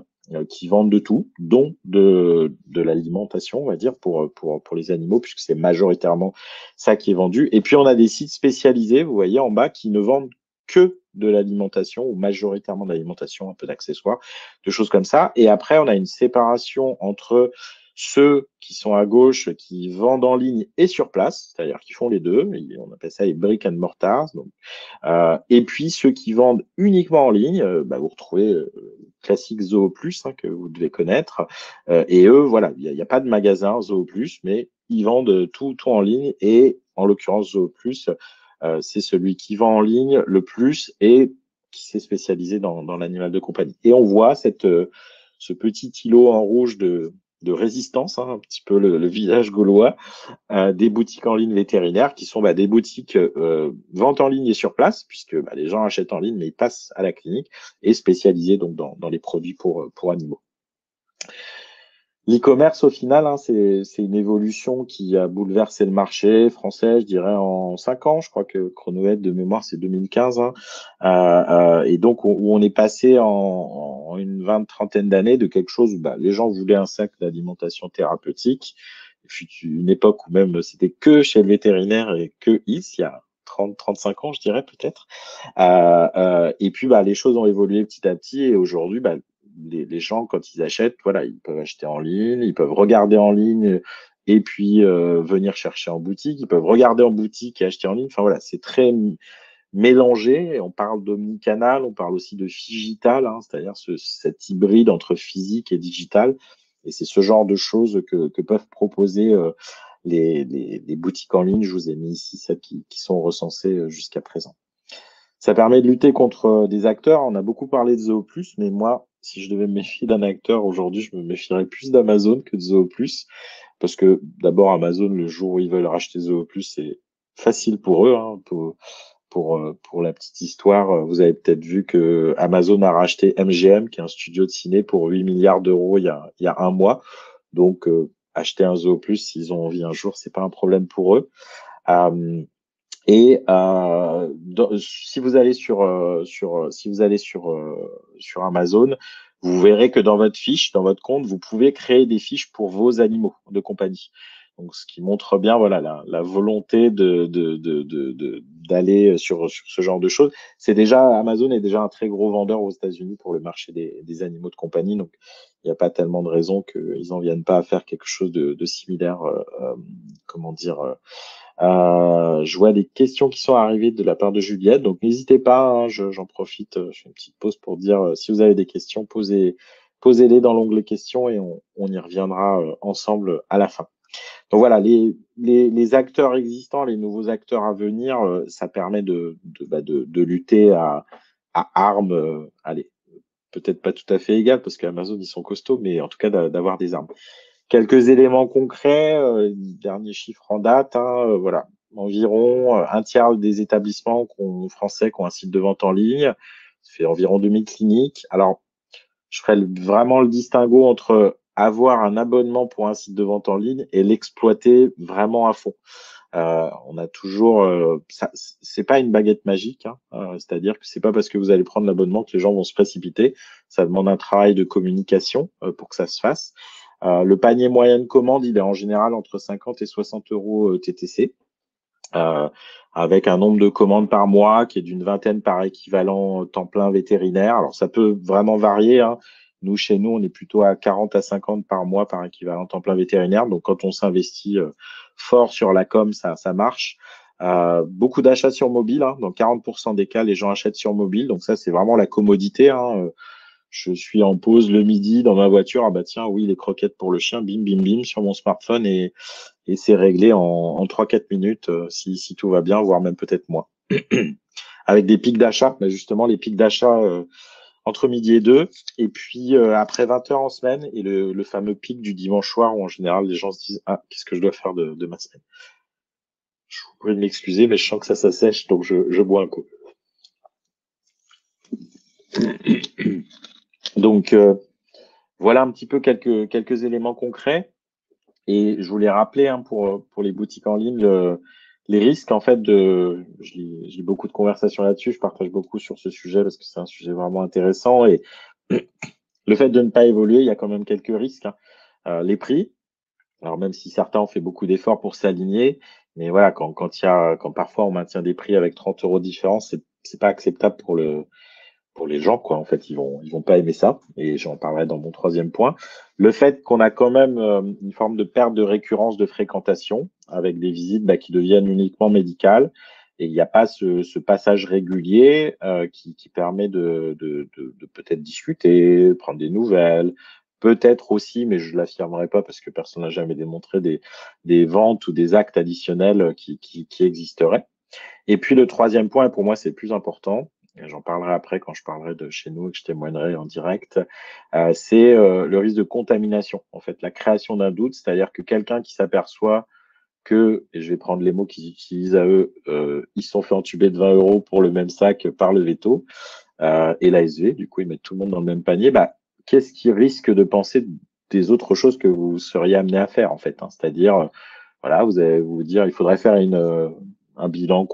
qui vendent de tout, dont de l'alimentation, on va dire, pour les animaux, puisque c'est majoritairement ça qui est vendu. Et puis, on a des sites spécialisés, vous voyez en bas, qui ne vendent que de l'alimentation ou majoritairement de l'alimentation, un peu d'accessoires, de choses comme ça. Et après, on a une séparation entre ceux qui sont à gauche, qui vendent en ligne et sur place, c'est-à-dire qui font les deux. On appelle ça les brick and mortars. Donc, et puis ceux qui vendent uniquement en ligne, vous retrouvez classique Zoo Plus que vous devez connaître. Et eux, voilà, il n'y a pas de magasin Zoo Plus, mais ils vendent tout en ligne. Et en l'occurrence, Zoo Plus, c'est celui qui vend en ligne le plus et qui s'est spécialisé dans l'animal de compagnie. Et on voit ce petit îlot en rouge de résistance, hein, un petit peu le village gaulois, des boutiques en ligne vétérinaires qui sont des boutiques vente en ligne et sur place, puisque les gens achètent en ligne, mais ils passent à la clinique, et spécialisées donc dans les produits pour animaux. L'e-commerce, au final, hein, c'est une évolution qui a bouleversé le marché français, je dirais, en 5 ans. Je crois que Chronoed, de mémoire, c'est 2015, hein. Et donc, où on est passé en une trentaine d'années de quelque chose où bah, les gens voulaient un sac d'alimentation thérapeutique. Il fut une époque où même c'était que chez le vétérinaire et que il y a 35 ans, je dirais peut-être. Et puis, bah, les choses ont évolué petit à petit et aujourd'hui, bah, les gens, quand ils achètent, voilà, ils peuvent acheter en ligne, ils peuvent regarder en ligne et puis venir chercher en boutique. Ils peuvent regarder en boutique et acheter en ligne. Enfin voilà, c'est très mélangé. On parle d'omnicanal, on parle aussi de figital, hein, c'est-à-dire cet hybride entre physique et digital. Et c'est ce genre de choses que peuvent proposer les boutiques en ligne. Je vous ai mis ici celles qui sont recensées jusqu'à présent. Ça permet de lutter contre des acteurs. On a beaucoup parlé de Zooplus, mais moi, si je devais me méfier d'un acteur aujourd'hui, je me méfierais plus d'Amazon que de Zooplus. Parce que d'abord, Amazon, le jour où ils veulent racheter Zooplus, c'est facile pour eux. Hein. Pour la petite histoire, vous avez peut-être vu que Amazon a racheté MGM, qui est un studio de ciné, pour 8 milliards d'euros il y a un mois. Donc, acheter un Zooplus, s'ils ont envie un jour, c'est pas un problème pour eux. Et si vous allez sur Amazon, vous verrez que dans votre fiche, dans votre compte, vous pouvez créer des fiches pour vos animaux de compagnie. Donc, ce qui montre bien, voilà, la volonté d'aller sur ce genre de choses. Amazon est déjà un très gros vendeur aux États-Unis pour le marché des animaux de compagnie. Donc, il n'y a pas tellement de raisons qu'ils n'en viennent pas à faire quelque chose de similaire, comment dire, je vois des questions qui sont arrivées de la part de Juliette, donc n'hésitez pas, hein, j'en profite, je fais une petite pause pour dire si vous avez des questions, posez-les dans l'onglet questions et on y reviendra ensemble à la fin. Donc voilà, les acteurs existants, les nouveaux acteurs à venir, ça permet de lutter à armes, allez, peut-être pas tout à fait égales parce qu'Amazon ils sont costauds, mais en tout cas d'avoir des armes. Quelques éléments concrets, dernier chiffre en date, hein, voilà, environ un tiers des établissements français qui ont un site de vente en ligne, ça fait environ 2000 cliniques. Alors, je ferai vraiment le distinguo entre avoir un abonnement pour un site de vente en ligne et l'exploiter vraiment à fond. On a toujours, c'est pas une baguette magique, hein, c'est-à-dire que c'est pas parce que vous allez prendre l'abonnement que les gens vont se précipiter. Ça demande un travail de communication pour que ça se fasse. Le panier moyen de commande, il est en général entre 50 et 60 euros TTC, avec un nombre de commandes par mois qui est d'une vingtaine par équivalent temps plein vétérinaire. Alors, ça peut vraiment varier, hein. Nous, chez nous, on est plutôt à 40 à 50 par mois par équivalent temps plein vétérinaire. Donc, quand on s'investit fort sur la com, ça marche. Beaucoup d'achats sur mobile, hein. Dans 40% des cas, les gens achètent sur mobile. Donc, ça, c'est vraiment la commodité, hein. Je suis en pause le midi dans ma voiture. Ah bah tiens, oui, les croquettes pour le chien, bim, bim, bim, sur mon smartphone et c'est réglé en 3-4 minutes si tout va bien, voire même peut-être moins. Avec des pics d'achat, mais justement les pics d'achat entre midi et 2, et puis après 20 heures en semaine, et le fameux pic du dimanche soir où en général les gens se disent ah, qu'est-ce que je dois faire de ma semaine. Je vous prie de m'excuser, mais je sens que ça s'assèche, donc je bois un coup. Donc voilà un petit peu quelques éléments concrets. Et je voulais rappeler hein, pour les boutiques en ligne les risques en fait je lis beaucoup de conversations là-dessus, je partage beaucoup sur ce sujet parce que c'est un sujet vraiment intéressant et le fait de ne pas évoluer, il y a quand même quelques risques, hein. Les prix, alors même si certains ont fait beaucoup d'efforts pour s'aligner, mais voilà quand parfois on maintient des prix avec 30 euros de différence, c'est pas acceptable pour les gens, quoi. En fait, ils vont pas aimer ça. Et j'en parlerai dans mon troisième point. Le fait qu'on a quand même une forme de perte de récurrence de fréquentation avec des visites bah, qui deviennent uniquement médicales. Et il n'y a pas ce passage régulier qui permet de peut-être discuter, prendre des nouvelles, peut-être aussi, mais je ne l'affirmerai pas parce que personne n'a jamais démontré des ventes ou des actes additionnels qui existeraient. Et puis le troisième point, et pour moi c'est le plus important, et j'en parlerai après quand je parlerai de chez nous et que je témoignerai en direct, c'est le risque de contamination. En fait, la création d'un doute, c'est-à-dire que quelqu'un qui s'aperçoit que, et je vais prendre les mots qu'ils utilisent à eux, ils se sont fait entuber de 20 euros pour le même sac par le veto et l'ASV, du coup ils mettent tout le monde dans le même panier, bah, qu'est-ce qu'ils risquent de penser des autres choses que vous seriez amené à faire en fait, hein. C'est-à-dire, voilà, vous allez vous dire, il faudrait faire un bilan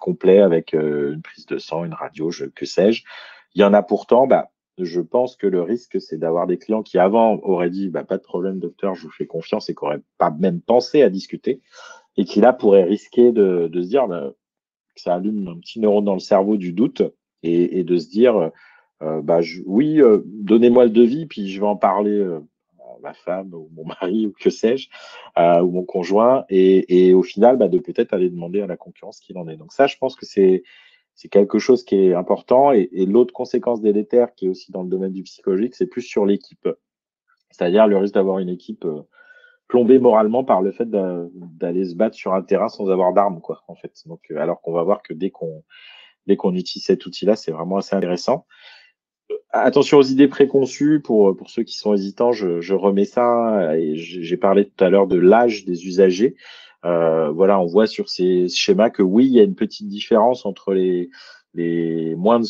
complet avec une prise de sang, une radio, que sais-je. Il y en a pourtant, bah, je pense que le risque, c'est d'avoir des clients qui avant auraient dit, bah, pas de problème, docteur, je vous fais confiance et qui n'auraient pas même pensé à discuter et qui là pourraient risquer de se dire bah, que ça allume un petit neurone dans le cerveau du doute et de se dire, bah, oui, donnez-moi le devis, puis je vais en parler à ma femme ou mon mari ou que sais-je, ou mon conjoint, et au final, bah, de peut-être aller demander à la concurrence ce qu'il en est. Donc ça, je pense que c'est quelque chose qui est important. Et l'autre conséquence délétère qui est aussi dans le domaine du psychologique, c'est plus sur l'équipe. C'est-à-dire le risque d'avoir une équipe plombée moralement par le fait d'aller se battre sur un terrain sans avoir d'armes, quoi, en fait. Donc, alors qu'on va voir que dès qu'on utilise cet outil-là, c'est vraiment assez intéressant. Attention aux idées préconçues pour ceux qui sont hésitants, je remets ça. Et j'ai parlé tout à l'heure de l'âge des usagers. Voilà, on voit sur ces schémas que oui, il y a une petite différence entre les moins de,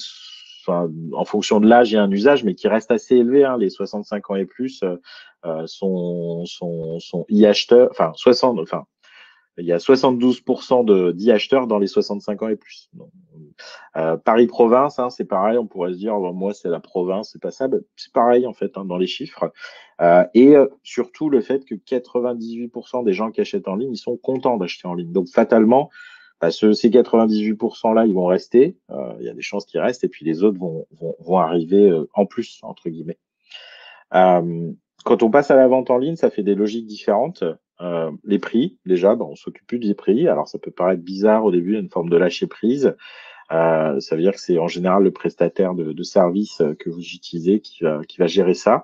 enfin, en fonction de l'âge et un usage, mais qui reste assez élevé, hein. Les 65 ans et plus sont e-acheteurs, enfin 60, enfin il y a 72% d'e-acheteurs dans les 65 ans et plus. Donc, Paris-Province, hein, c'est pareil, on pourrait se dire, bon, moi c'est la province, c'est pas ça. Ben, c'est pareil en fait hein, dans les chiffres. Et surtout le fait que 98% des gens qui achètent en ligne, ils sont contents d'acheter en ligne. Donc fatalement, bah, ces 98%-là, ils vont rester. Il y a des chances qu'ils restent, et puis les autres vont arriver en plus, entre guillemets. Euh, Quand on passe à la vente en ligne, ça fait des logiques différentes. Les prix, déjà, ben, on s'occupe plus des prix. Alors ça peut paraître bizarre au début, il y a une forme de lâcher prise. Ça veut dire que c'est en général le prestataire de service que vous utilisez qui va gérer ça.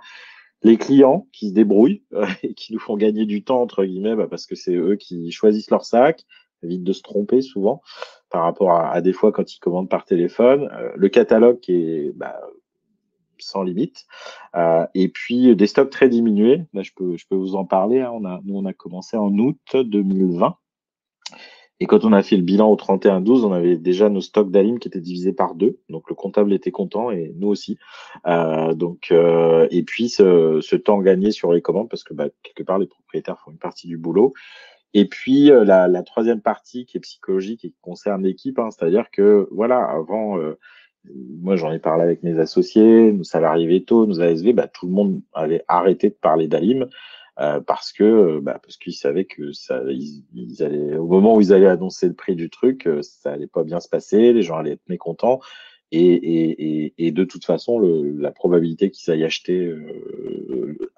Les clients qui se débrouillent et qui nous font gagner du temps, entre guillemets, bah, parce que c'est eux qui choisissent leur sac, évite de se tromper souvent par rapport à des fois quand ils commandent par téléphone. Le catalogue qui est bah, sans limite. Et puis des stocks très diminués. Là, je peux vous en parler, hein. Nous, on a commencé en août 2020. Et quand on a fait le bilan au 31-12, on avait déjà nos stocks d'Alim qui étaient divisés par deux. Donc le comptable était content et nous aussi. Et puis ce temps gagné sur les commandes, parce que bah, quelque part les propriétaires font une partie du boulot. Et puis la troisième partie qui est psychologique et qui concerne l'équipe, hein, c'est-à-dire que voilà, avant, moi j'en ai parlé avec mes associés, nos salariés vétos, nos ASV, bah, tout le monde avait arrêté de parler d'Alim parce qu'ils savaient que ils allaient, au moment où ils allaient annoncer le prix du truc, ça allait pas bien se passer, les gens allaient être mécontents. Et de toute façon, la probabilité qu'ils aillent acheter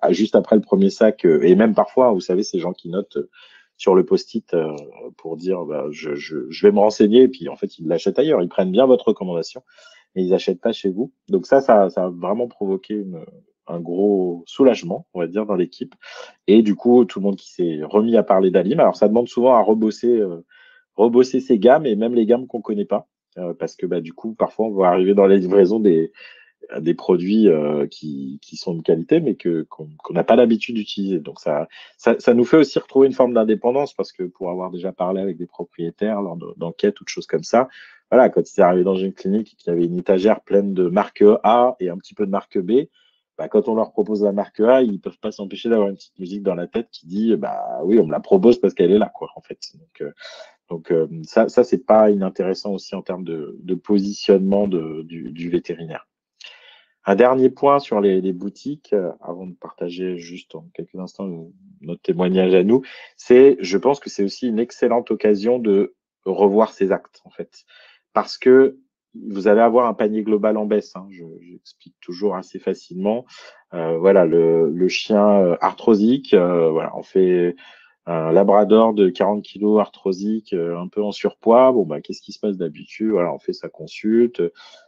juste après le premier sac, et même parfois, vous savez, ces gens qui notent sur le post-it pour dire bah, je vais me renseigner, et puis en fait, ils l'achètent ailleurs. Ils prennent bien votre recommandation, mais ils n'achètent pas chez vous. Donc ça a vraiment provoqué un gros soulagement, on va dire, dans l'équipe. Et du coup, tout le monde qui s'est remis à parler d'Alim. Alors, ça demande souvent à rebosser ses gammes et même les gammes qu'on connaît pas. Parce que bah, du coup, parfois, on va arriver dans la livraison des produits qui sont de qualité, mais qu'on n'a pas l'habitude d'utiliser. Donc, ça nous fait aussi retrouver une forme d'indépendance, parce que pour avoir déjà parlé avec des propriétaires lors d'enquêtes ou de choses comme ça, voilà, quand ils arrivaient dans une clinique et qu'il y avait une étagère pleine de marque A et un petit peu de marque B, bah, quand on leur propose la marque A, ils peuvent pas s'empêcher d'avoir une petite musique dans la tête qui dit bah oui, on me la propose parce qu'elle est là, quoi, en fait. Donc ça c'est pas inintéressant aussi en termes de positionnement du vétérinaire. Un dernier point sur les boutiques, avant de partager juste en quelques instants notre témoignage à nous, je pense que c'est aussi une excellente occasion de revoir ses actes, en fait. Parce que vous allez avoir un panier global en baisse, hein, j'explique toujours assez facilement. Voilà, le chien arthrosique, voilà, on fait un labrador de 40 kilos arthrosique, un peu en surpoids. Bon, bah, qu'est-ce qui se passe d'habitude? Voilà, on fait sa consulte.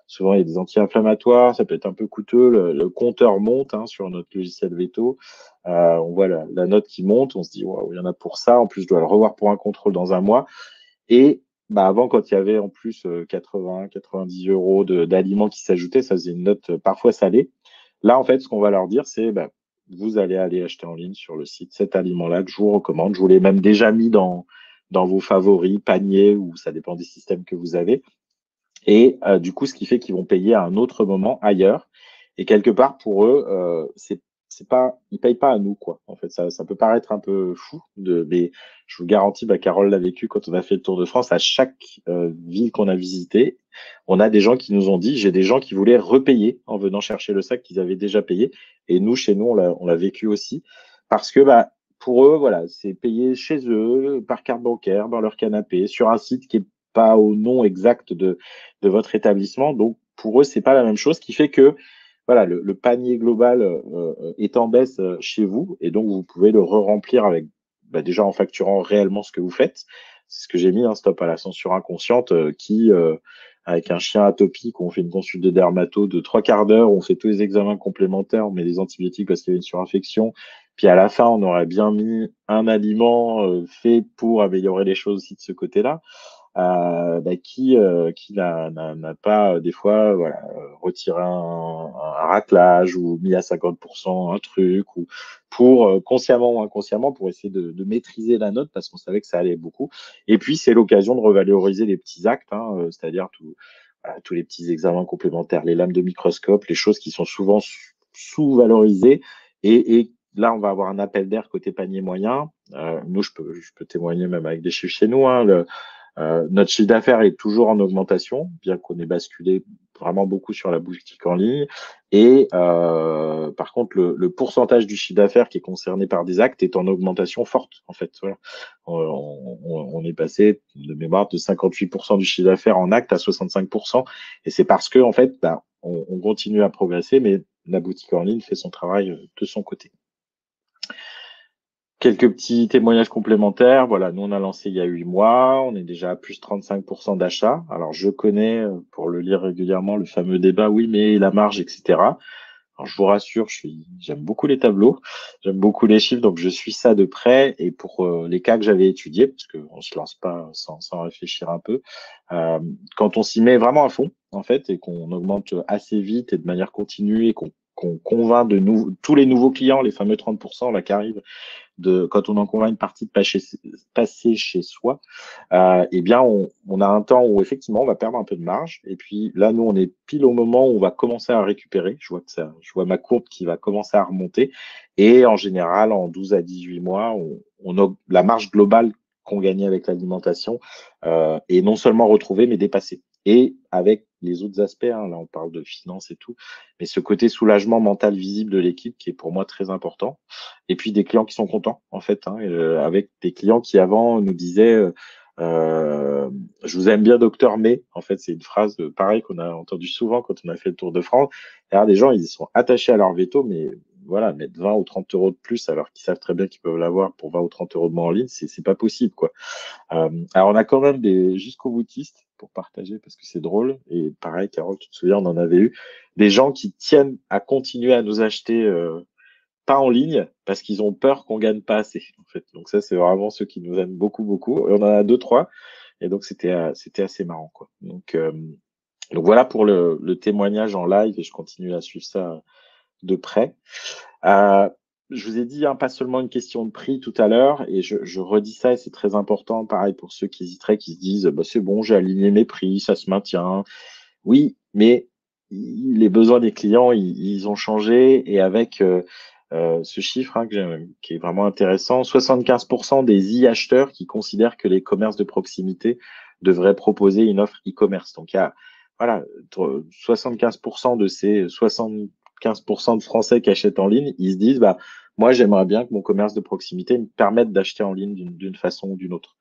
Souvent, il y a des anti-inflammatoires. Ça peut être un peu coûteux. Le compteur monte hein, sur notre logiciel Veto. On voit la note qui monte. On se dit, waouh, il y en a pour ça. En plus, je dois le revoir pour un contrôle dans un mois. Et bah, avant, quand il y avait en plus 80, 90 euros d'aliments qui s'ajoutaient, ça faisait une note parfois salée. Là, en fait, ce qu'on va leur dire, c'est bah, vous allez aller acheter en ligne sur le site cet aliment-là que je vous recommande. Je vous l'ai même déjà mis dans vos favoris, paniers, ou ça dépend des systèmes que vous avez. Et du coup, ce qui fait qu'ils vont payer à un autre moment ailleurs. Et quelque part, pour eux, ils payent pas à nous, quoi. En fait, ça peut paraître un peu fou, mais je vous garantis, bah, Carole l'a vécu quand on a fait le Tour de France. À chaque ville qu'on a visité, on a des gens qui nous ont dit, j'ai des gens qui voulaient repayer en venant chercher le sac qu'ils avaient déjà payé. Et nous, chez nous, on l'a vécu aussi. Parce que bah, pour eux, voilà, c'est payé chez eux, par carte bancaire, dans leur canapé, sur un site qui est pas au nom exact de votre établissement. Donc, pour eux, c'est pas la même chose, ce qui fait que voilà, le panier global est en baisse chez vous et donc vous pouvez le re-remplir avec bah, déjà en facturant réellement ce que vous faites. C'est ce que j'ai mis, un stop à la censure inconsciente avec un chien atopique, on fait une consulte de dermato de 3 quarts d'heure, on fait tous les examens complémentaires, on met des antibiotiques parce qu'il y a une surinfection. Puis à la fin, on aurait bien mis un aliment fait pour améliorer les choses aussi de ce côté-là bah, qui n'a pas des fois voilà, retiré un raclage ou mis à 50% un truc ou pour consciemment ou inconsciemment pour essayer de maîtriser la note parce qu'on savait que ça allait beaucoup. Et puis c'est l'occasion de revaloriser les petits actes, hein, c'est-à-dire voilà, tous les petits examens complémentaires, les lames de microscope, les choses qui sont souvent sous-valorisées et là, on va avoir un appel d'air côté panier moyen. Nous, je peux témoigner même avec des chiffres chez nous. Hein, notre chiffre d'affaires est toujours en augmentation, bien qu'on ait basculé vraiment beaucoup sur la boutique en ligne. Et par contre, le pourcentage du chiffre d'affaires qui est concerné par des actes est en augmentation forte, en fait. Voilà. On est passé de mémoire de 58% du chiffre d'affaires en actes à 65%. Et c'est parce que, en fait, bah, on continue à progresser, mais la boutique en ligne fait son travail de son côté. Quelques petits témoignages complémentaires. Voilà, nous, on a lancé il y a 8 mois. On est déjà à plus 35% d'achats. Alors, je connais, pour le lire régulièrement, le fameux débat, oui, mais la marge, etc. Alors, je vous rassure, j'aime beaucoup les tableaux, j'aime beaucoup les chiffres, donc je suis ça de près. Et pour les cas que j'avais étudiés, parce qu'on se lance pas sans réfléchir un peu, quand on s'y met vraiment à fond, en fait, et qu'on augmente assez vite et de manière continue et qu'on convainc tous les nouveaux clients, les fameux 30% là qui arrivent, quand on en convainc une partie de passer chez soi, eh bien, on a un temps où effectivement on va perdre un peu de marge. Et puis là, nous, on est pile au moment où on va commencer à récupérer. Je vois ma courbe qui va commencer à remonter. Et en général, en 12 à 18 mois, la marge globale qu'on gagnait avec l'alimentation est non seulement retrouvée, mais dépassée. Et avec les autres aspects, hein, là on parle de finance et tout, mais ce côté soulagement mental visible de l'équipe qui est pour moi très important. Et puis des clients qui sont contents, en fait, hein, avec des clients qui avant nous disaient je vous aime bien, docteur May. En fait, c'est une phrase pareille qu'on a entendue souvent quand on a fait le Tour de France. Alors, des gens, ils sont attachés à leur veto, mais voilà, mettre 20 ou 30 euros de plus alors qu'ils savent très bien qu'ils peuvent l'avoir pour 20 ou 30 euros de moins en ligne, c'est pas possible, quoi. Alors, on a quand même des jusqu'au boutistes pour partager parce que c'est drôle. Et pareil, Carole, tu te souviens, on en avait eu des gens qui tiennent à continuer à nous acheter pas en ligne parce qu'ils ont peur qu'on gagne pas assez, en fait. Donc ça, c'est vraiment ceux qui nous aiment beaucoup, beaucoup. Et on en a 2, 3. Et donc, c'était assez marrant, quoi. Donc voilà pour le témoignage en live et je continue à suivre ça de près. Euh, je vous ai dit, hein, pas seulement une question de prix tout à l'heure, et je redis ça et c'est très important, pareil pour ceux qui hésiteraient, qui se disent, bah, c'est bon, j'ai aligné mes prix, ça se maintient. Oui, mais les besoins des clients, ils ont changé et avec ce chiffre hein, qui est vraiment intéressant, 75% des e-acheteurs qui considèrent que les commerces de proximité devraient proposer une offre e-commerce. Donc, il y a voilà, 75% de ces 75% de Français qui achètent en ligne, ils se disent, bah, moi, j'aimerais bien que mon commerce de proximité me permette d'acheter en ligne d'une façon ou d'une autre.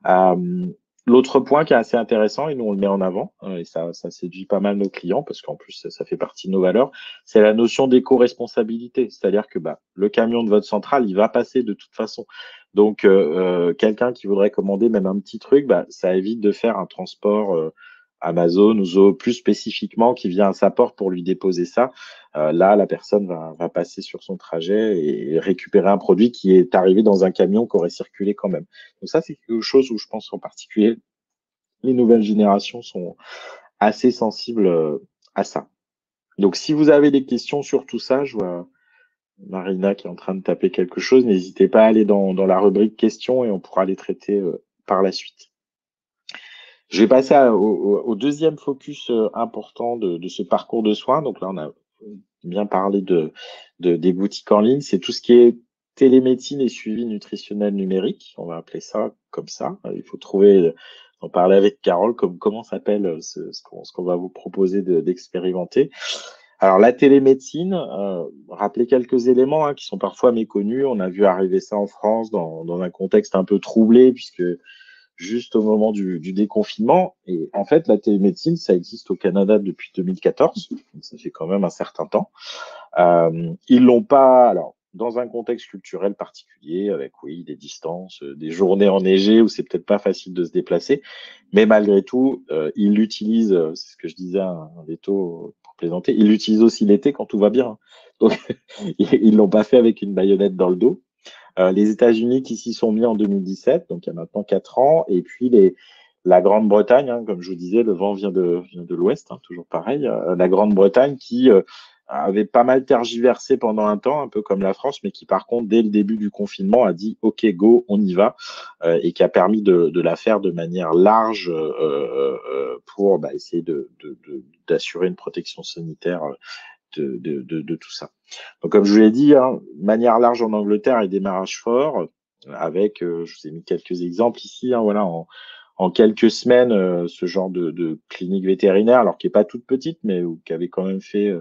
Euh, L'autre point qui est assez intéressant, et nous on le met en avant, et ça séduit pas mal nos clients, parce qu'en plus ça fait partie de nos valeurs, c'est la notion d'éco-responsabilité. C'est-à-dire que bah, le camion de votre centrale, il va passer de toute façon. Donc quelqu'un qui voudrait commander même un petit truc, bah, ça évite de faire un transport Amazon ou Zo plus spécifiquement qui vient à sa porte pour lui déposer ça. Là, la personne va passer sur son trajet et récupérer un produit qui est arrivé dans un camion qui aurait circulé quand même. Donc ça, c'est quelque chose où je pense en particulier les nouvelles générations sont assez sensibles à ça. Donc si vous avez des questions sur tout ça, je vois Marina qui est en train de taper quelque chose, n'hésitez pas à aller dans la rubrique questions et on pourra les traiter par la suite. Je vais passer au deuxième focus important de ce parcours de soins. Donc là, on a bien parler des boutiques en ligne, c'est tout ce qui est télémédecine et suivi nutritionnel numérique. On va appeler ça comme ça. Il faut trouver, en parler avec Carole, comment s'appelle ce qu'on va vous proposer d'expérimenter. Alors, la télémédecine, rappeler quelques éléments qui sont parfois méconnus. On a vu arriver ça en France dans un contexte un peu troublé, puisque juste au moment du déconfinement. Et en fait, la télémédecine, ça existe au Canada depuis 2014. Donc ça fait quand même un certain temps. Ils l'ont pas, alors, dans un contexte culturel particulier, avec, oui, des distances, des journées enneigées où c'est peut-être pas facile de se déplacer. Mais malgré tout, ils l'utilisent, c'est ce que je disais à un veto pour plaisanter, ils l'utilisent aussi l'été quand tout va bien. Donc, ils l'ont pas fait avec une baïonnette dans le dos. Les États-Unis qui s'y sont mis en 2017, donc il y a maintenant 4 ans, et puis la Grande-Bretagne, comme je vous disais, le vent vient de l'Ouest, toujours pareil, la Grande-Bretagne qui avait pas mal tergiversé pendant un temps, un peu comme la France, mais qui par contre, dès le début du confinement, a dit OK, go, on y va, et qui a permis de la faire de manière large pour essayer d'assurer une protection sanitaire de tout ça. Donc, comme je vous l'ai dit, manière large en Angleterre et démarrage fort, avec, je vous ai mis quelques exemples ici, voilà, en quelques semaines, ce genre de clinique vétérinaire, alors qui n'est pas toute petite, mais qui avait quand même fait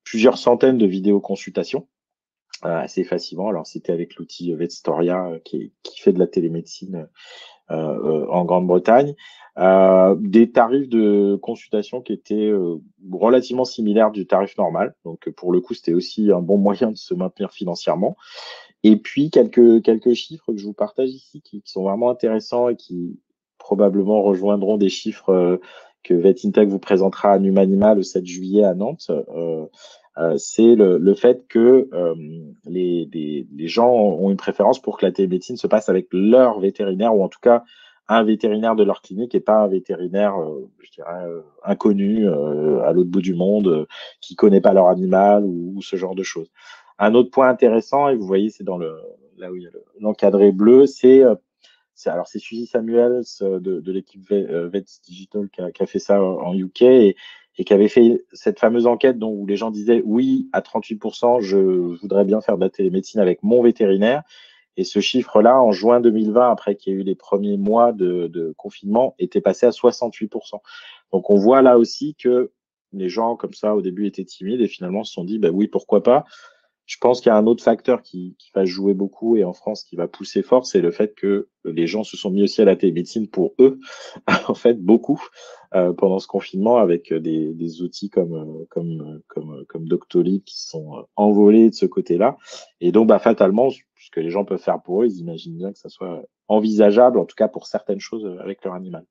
plusieurs centaines de vidéoconsultations assez facilement. Alors, c'était avec l'outil Vetstoria qui fait de la télémédecine en Grande-Bretagne. Des tarifs de consultation qui étaient relativement similaires du tarif normal. Donc, pour le coup, c'était aussi un bon moyen de se maintenir financièrement. Et puis, quelques chiffres que je vous partage ici qui sont vraiment intéressants et qui probablement rejoindront des chiffres que VetIntech vous présentera à Numanima le 7 juillet à Nantes. C'est le fait que les gens ont une préférence pour que la télémédecine se passe avec leur vétérinaire, ou en tout cas un vétérinaire de leur clinique et pas un vétérinaire, je dirais, inconnu à l'autre bout du monde, qui connaît pas leur animal ou ce genre de choses. Un autre point intéressant, et vous voyez, c'est là où il y a l'encadré bleu, c'est Suzy Samuels de l'équipe Vets Digital qui a fait ça en UK et qui avait fait cette fameuse enquête où les gens disaient oui, à 38%, je voudrais bien faire de la télémédecine avec mon vétérinaire. Et ce chiffre-là, en juin 2020, après qu'il y ait eu les premiers mois de confinement, était passé à 68%. Donc on voit là aussi que les gens, comme ça, au début étaient timides et finalement se sont dit, oui, pourquoi pas. Je pense qu'il y a un autre facteur qui va jouer beaucoup et en France qui va pousser fort, c'est le fait que les gens se sont mis aussi à la télémédecine pour eux, en fait, beaucoup, pendant ce confinement avec des outils comme Doctolib qui sont envolés de ce côté-là. Et donc, fatalement, ce que les gens peuvent faire pour eux, ils imaginent bien que ça soit envisageable, en tout cas pour certaines choses avec leur animal.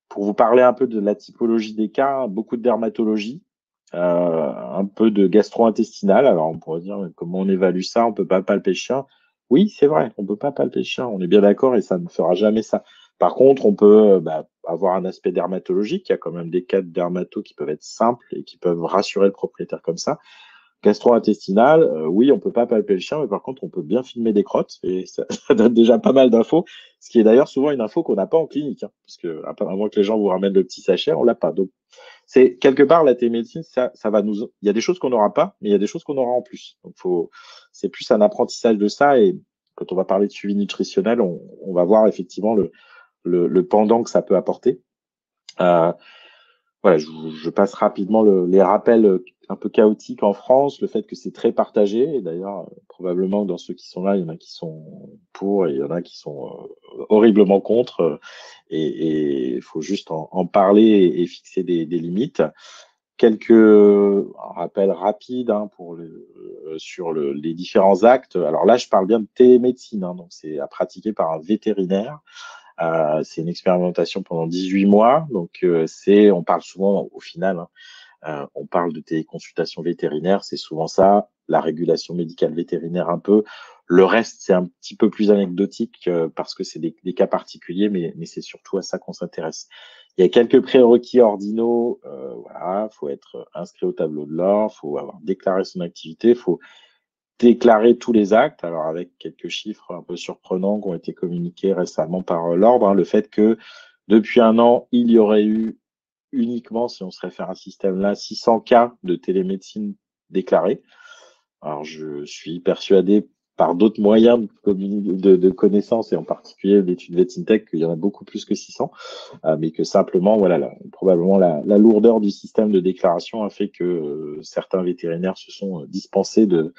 Pour vous parler un peu de la typologie des cas, beaucoup de dermatologie, un peu de gastro-intestinal. Alors, on pourrait dire, comment on évalue ça? On peut pas palper le chien. Oui, c'est vrai, on peut pas palper le chien. On est bien d'accord et ça ne fera jamais ça. Par contre, on peut avoir un aspect dermatologique. Il y a quand même des cas de dermato qui peuvent être simples et qui peuvent rassurer le propriétaire comme ça. Gastro-intestinal, oui, on peut pas palper le chien, mais par contre, on peut bien filmer des crottes et ça donne déjà pas mal d'infos. Ce qui est d'ailleurs souvent une info qu'on n'a pas en clinique, parce que avant que les gens vous ramènent le petit sachet, on l'a pas. Donc, c'est quelque part la télémédecine, ça va nous. Il y a des choses qu'on n'aura pas, mais il y a des choses qu'on aura en plus. Donc, c'est plus un apprentissage de ça. Et quand on va parler de suivi nutritionnel, on va voir effectivement le pendant que ça peut apporter. Voilà, je passe rapidement les rappels un peu chaotiques en France, le fait que c'est très partagé. Et d'ailleurs, probablement dans ceux qui sont là, il y en a qui sont pour et il y en a qui sont horriblement contre. Et il faut juste en parler et fixer des limites. Quelques rappels rapides sur les différents actes. Alors là, je parle bien de télémédecine, donc c'est à pratiquer par un vétérinaire. C'est une expérimentation pendant 18 mois. Donc, on parle souvent, au final, on parle de téléconsultation vétérinaire. C'est souvent ça, la régulation médicale vétérinaire un peu. Le reste, c'est un petit peu plus anecdotique parce que c'est des cas particuliers, mais c'est surtout à ça qu'on s'intéresse. Il y a quelques prérequis ordinaux. Voilà, faut être inscrit au tableau de l'ordre, faut avoir déclaré son activité, faut déclarer tous les actes, alors avec quelques chiffres un peu surprenants qui ont été communiqués récemment par l'ordre, le fait que depuis un an, il y aurait eu uniquement, si on se réfère à ce système-là, 600 cas de télémédecine déclarés. Alors, je suis persuadé par d'autres moyens de connaissances, et en particulier l'étude VetIntech, qu'il y en a beaucoup plus que 600, mais que simplement, voilà, probablement la lourdeur du système de déclaration a fait que certains vétérinaires se sont dispensés de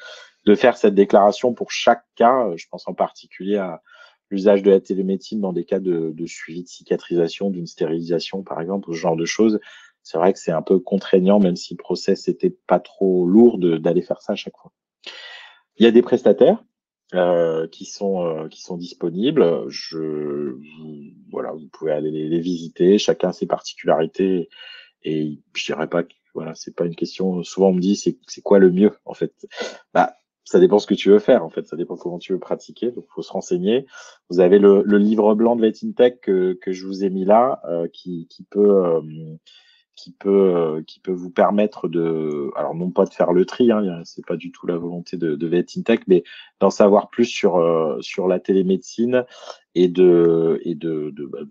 faire cette déclaration pour chaque cas. Je pense en particulier à l'usage de la télémédecine dans des cas de suivi de cicatrisation, d'une stérilisation, par exemple, ce genre de choses. C'est vrai que c'est un peu contraignant, même si le process n'était pas trop lourd d'aller faire ça à chaque fois. Il y a des prestataires qui sont disponibles. Voilà, vous pouvez aller les visiter. Chacun ses particularités. Et je dirais pas que voilà, c'est pas une question. Souvent on me dit c'est quoi le mieux en fait. Bah ça dépend ce que tu veux faire en fait. Ça dépend comment tu veux pratiquer. Donc faut se renseigner. Vous avez le livre blanc de VetIntech que je vous ai mis là, qui peut vous permettre de, alors non pas de faire le tri, hein, c'est pas du tout la volonté de VetIntech, mais d'en savoir plus sur la télémédecine et de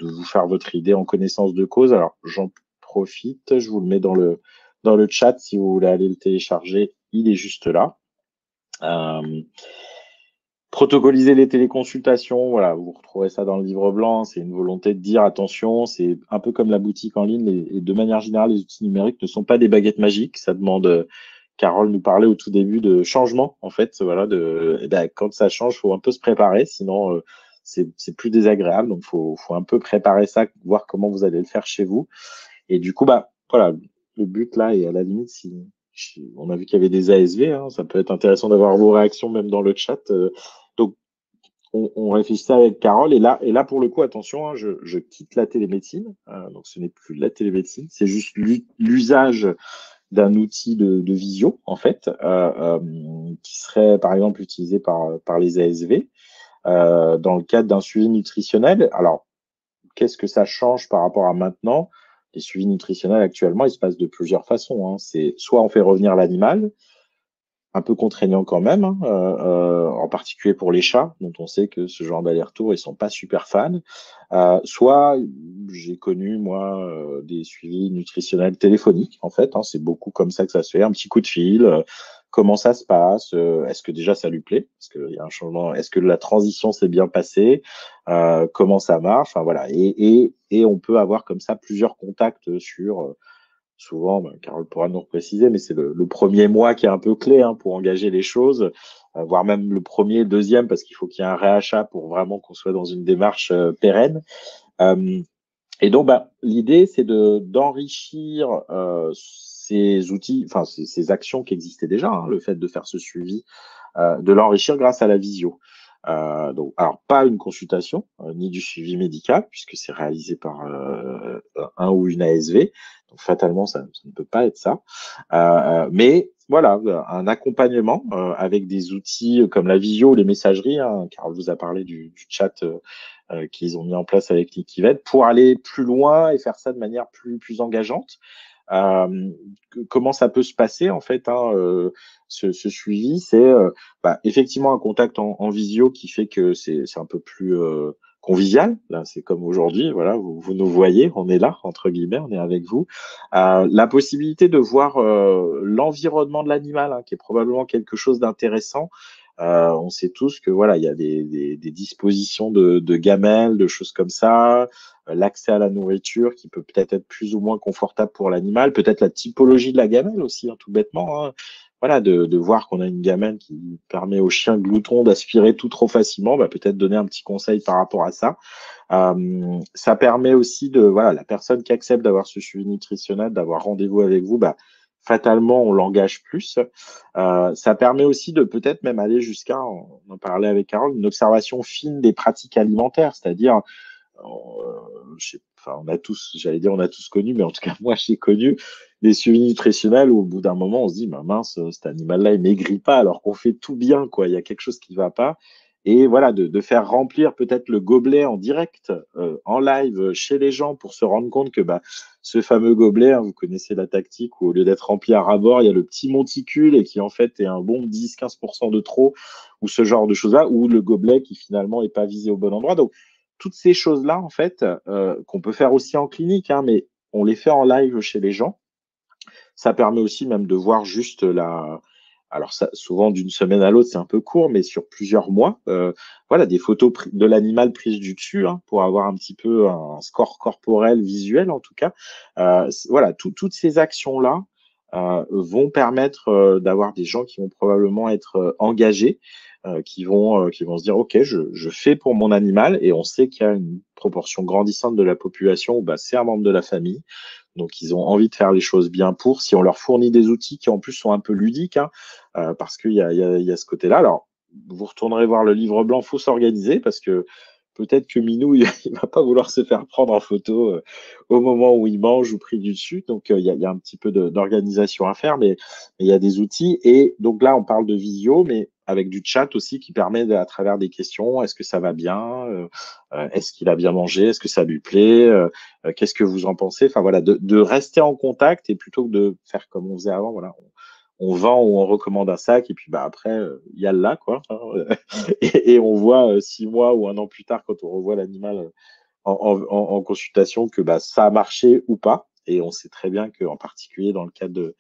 vous faire votre idée en connaissance de cause. Alors j'en profite, je vous le mets dans le chat si vous voulez aller le télécharger, il est juste là. Protocoliser les téléconsultations, voilà, vous retrouverez ça dans le livre blanc, c'est une volonté de dire attention, c'est un peu comme la boutique en ligne, et de manière générale, les outils numériques ne sont pas des baguettes magiques, ça demande, Carole nous parlait au tout début de changement, en fait, voilà, quand ça change, faut un peu se préparer, sinon c'est plus désagréable, donc faut un peu préparer ça, voir comment vous allez le faire chez vous, et du coup, bah, voilà, le but là, et à la limite, si on a vu qu'il y avait des ASV, hein, ça peut être intéressant d'avoir vos réactions même dans le chat. Donc, on réfléchit avec Carole. Et là pour le coup, attention, hein, je quitte la télémédecine. Donc, ce n'est plus de la télémédecine. C'est juste l'usage d'un outil de visio, en fait, qui serait, par exemple, utilisé par les ASV dans le cadre d'un suivi nutritionnel. Alors, qu'est-ce que ça change par rapport à maintenant? Les suivis nutritionnels, actuellement, ils se passent de plusieurs façons, hein. C'est soit on fait revenir l'animal, un peu contraignant quand même, hein, en particulier pour les chats, dont on sait que ce genre d'aller-retour, ils sont pas super fans. Soit j'ai connu, moi, des suivis nutritionnels téléphoniques, en fait, hein, c'est beaucoup comme ça que ça se fait, un petit coup de fil, comment ça se passe, est-ce que déjà ça lui plaît, est-ce qu'il y a un changement, est-ce que la transition s'est bien passée, comment ça marche, enfin voilà, et on peut avoir comme ça plusieurs contacts sur souvent, ben, Carole pourra nous préciser, mais c'est le premier mois qui est un peu clé, hein, pour engager les choses, voire même le premier, deuxième, parce qu'il faut qu'il y ait un réachat pour vraiment qu'on soit dans une démarche pérenne. Et donc, bah, l'idée, c'est d'enrichir ces outils, enfin ces actions qui existaient déjà, hein, le fait de faire ce suivi, de l'enrichir grâce à la visio. Donc, alors pas une consultation ni du suivi médical puisque c'est réalisé par un ou une ASV. Donc fatalement, ça ne peut pas être ça. Mais voilà, un accompagnement avec des outils comme la visio ou les messageries. Hein, Carole vous a parlé du chat qu'ils ont mis en place avec Liquivet pour aller plus loin et faire ça de manière plus engageante. Comment ça peut se passer en fait, hein, ce suivi, c'est effectivement un contact en visio qui fait que c'est un peu plus convivial. Là, c'est comme aujourd'hui, voilà, vous nous voyez, on est là entre guillemets, on est avec vous. La possibilité de voir l'environnement de l'animal, hein, qui est probablement quelque chose d'intéressant. On sait tous que voilà, il y a des dispositions de gamelles, de choses comme ça, l'accès à la nourriture qui peut peut-être être plus ou moins confortable pour l'animal, peut-être la typologie de la gamelle aussi, hein, tout bêtement, hein. Voilà, de voir qu'on a une gamelle qui permet au chien glouton d'aspirer tout trop facilement, bah, peut-être donner un petit conseil par rapport à ça. Ça permet aussi de, voilà, la personne qui accepte d'avoir ce suivi nutritionnel, d'avoir rendez-vous avec vous, bah, fatalement, on l'engage plus. Ça permet aussi de peut-être même aller jusqu'à, on en parlait avec Carole, une observation fine des pratiques alimentaires, c'est-à-dire, enfin, on a tous, j'allais dire, on a tous connu, mais en tout cas, moi, j'ai connu des suivis nutritionnels où au bout d'un moment, on se dit, bah, mince, cet animal-là, il maigrit pas, alors qu'on fait tout bien, quoi. Il y a quelque chose qui va pas. Et voilà, de faire remplir peut-être le gobelet en direct, en live, chez les gens pour se rendre compte que bah, ce fameux gobelet, hein, vous connaissez la tactique où au lieu d'être rempli à ras-bord, il y a le petit monticule et qui en fait est un bon 10-15% de trop, ou ce genre de choses-là, ou le gobelet qui finalement est pas visé au bon endroit. Donc, toutes ces choses-là, en fait, qu'on peut faire aussi en clinique, hein, mais on les fait en live chez les gens. Ça permet aussi même de voir juste alors ça, souvent d'une semaine à l'autre, c'est un peu court, mais sur plusieurs mois, voilà, des photos de l'animal prises du dessus, hein, pour avoir un petit peu un score corporel, visuel en tout cas. Voilà, toutes ces actions-là vont permettre d'avoir des gens qui vont probablement être engagés, qui vont se dire, OK, je fais pour mon animal, et on sait qu'il y a une proportion grandissante de la population où bah, c'est un membre de la famille. Donc, ils ont envie de faire les choses bien pour, si on leur fournit des outils qui en plus sont un peu ludiques, hein, parce qu'il y a ce côté-là. Alors, vous retournerez voir le livre blanc, faut s'organiser, parce que peut-être que Minou, il va pas vouloir se faire prendre en photo au moment où il mange ou pris du dessus. Donc, il y a un petit peu d'organisation à faire, mais il y a des outils. Et donc là, on parle de visio, mais avec du chat aussi qui permet, à travers des questions, est-ce que ça va bien, est-ce qu'il a bien mangé, est-ce que ça lui plaît, qu'est-ce que vous en pensez? Enfin voilà, de rester en contact, et plutôt que de faire comme on faisait avant, voilà, on vend ou on recommande un sac, et puis bah après, il y a le là, quoi, hein, et on voit 6 mois ou un an plus tard, quand on revoit l'animal en consultation, que bah, ça a marché ou pas. Et on sait très bien qu'en particulier dans le cadre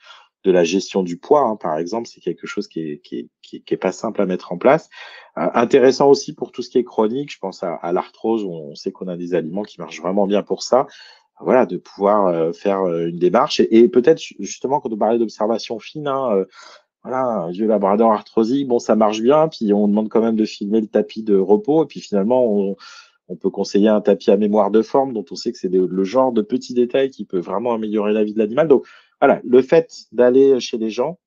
de la gestion du poids, hein, par exemple, c'est quelque chose qui est pas simple à mettre en place. Intéressant aussi pour tout ce qui est chronique, je pense à l'arthrose, où on sait qu'on a des aliments qui marchent vraiment bien pour ça. Voilà, de pouvoir faire une démarche. Et peut-être justement, quand on parlait d'observation fine, hein, voilà, un vieux labrador arthrosique, bon, ça marche bien, puis on demande quand même de filmer le tapis de repos, et puis finalement, on peut conseiller un tapis à mémoire de forme, dont on sait que c'est le genre de petits détails qui peut vraiment améliorer la vie de l'animal. Donc voilà, le fait d'aller chez les gens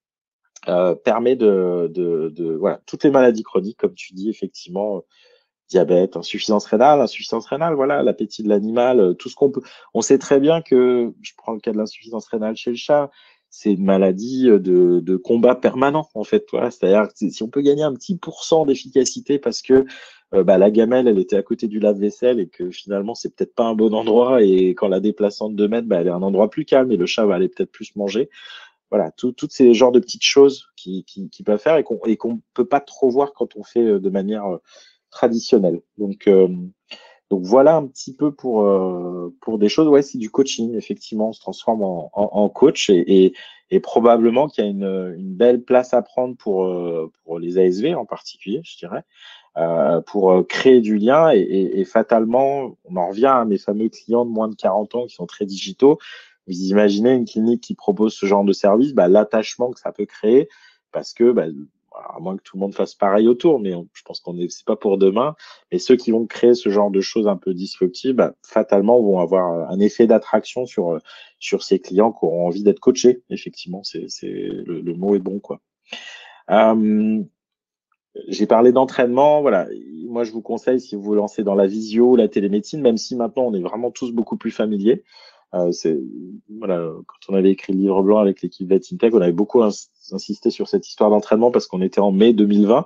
permet voilà, toutes les maladies chroniques, comme tu dis, effectivement, diabète, insuffisance rénale, voilà, l'appétit de l'animal, tout ce qu'on peut. On sait très bien que, je prends le cas de l'insuffisance rénale chez le chat, c'est une maladie de combat permanent, en fait. Voilà. C'est-à-dire que si on peut gagner un petit pourcent d'efficacité parce que bah, la gamelle, elle était à côté du lave-vaisselle, et que finalement, c'est peut-être pas un bon endroit, et qu'en la déplaçant de 2 mètres, bah, elle est un endroit plus calme, et le chat va aller peut-être plus manger. Voilà, toutes ces genres de petites choses qui peuvent faire, et qu'on peut pas trop voir quand on fait de manière traditionnelle. Donc voilà un petit peu pour des choses. Ouais, c'est du coaching, effectivement, on se transforme en coach, et probablement qu'il y a une belle place à prendre pour les ASV en particulier, je dirais, pour créer du lien, et fatalement, on en revient à mes fameux clients de moins de 40 ans qui sont très digitaux. Vous imaginez une clinique qui propose ce genre de service, bah, l'attachement que ça peut créer, parce que, bah, à moins que tout le monde fasse pareil autour, mais je pense c'est pas pour demain. Mais ceux qui vont créer ce genre de choses un peu disruptives, bah, fatalement, vont avoir un effet d'attraction sur ces clients qui auront envie d'être coachés. Effectivement, le mot est bon, quoi. J'ai parlé d'entraînement, voilà. Moi, je vous conseille, si vous vous lancez dans la visio, la télémédecine, même si maintenant on est vraiment tous beaucoup plus familiers. Voilà, quand on avait écrit le livre blanc avec l'équipe VetIntech, on avait beaucoup insisté sur cette histoire d'entraînement, parce qu'on était en mai 2020.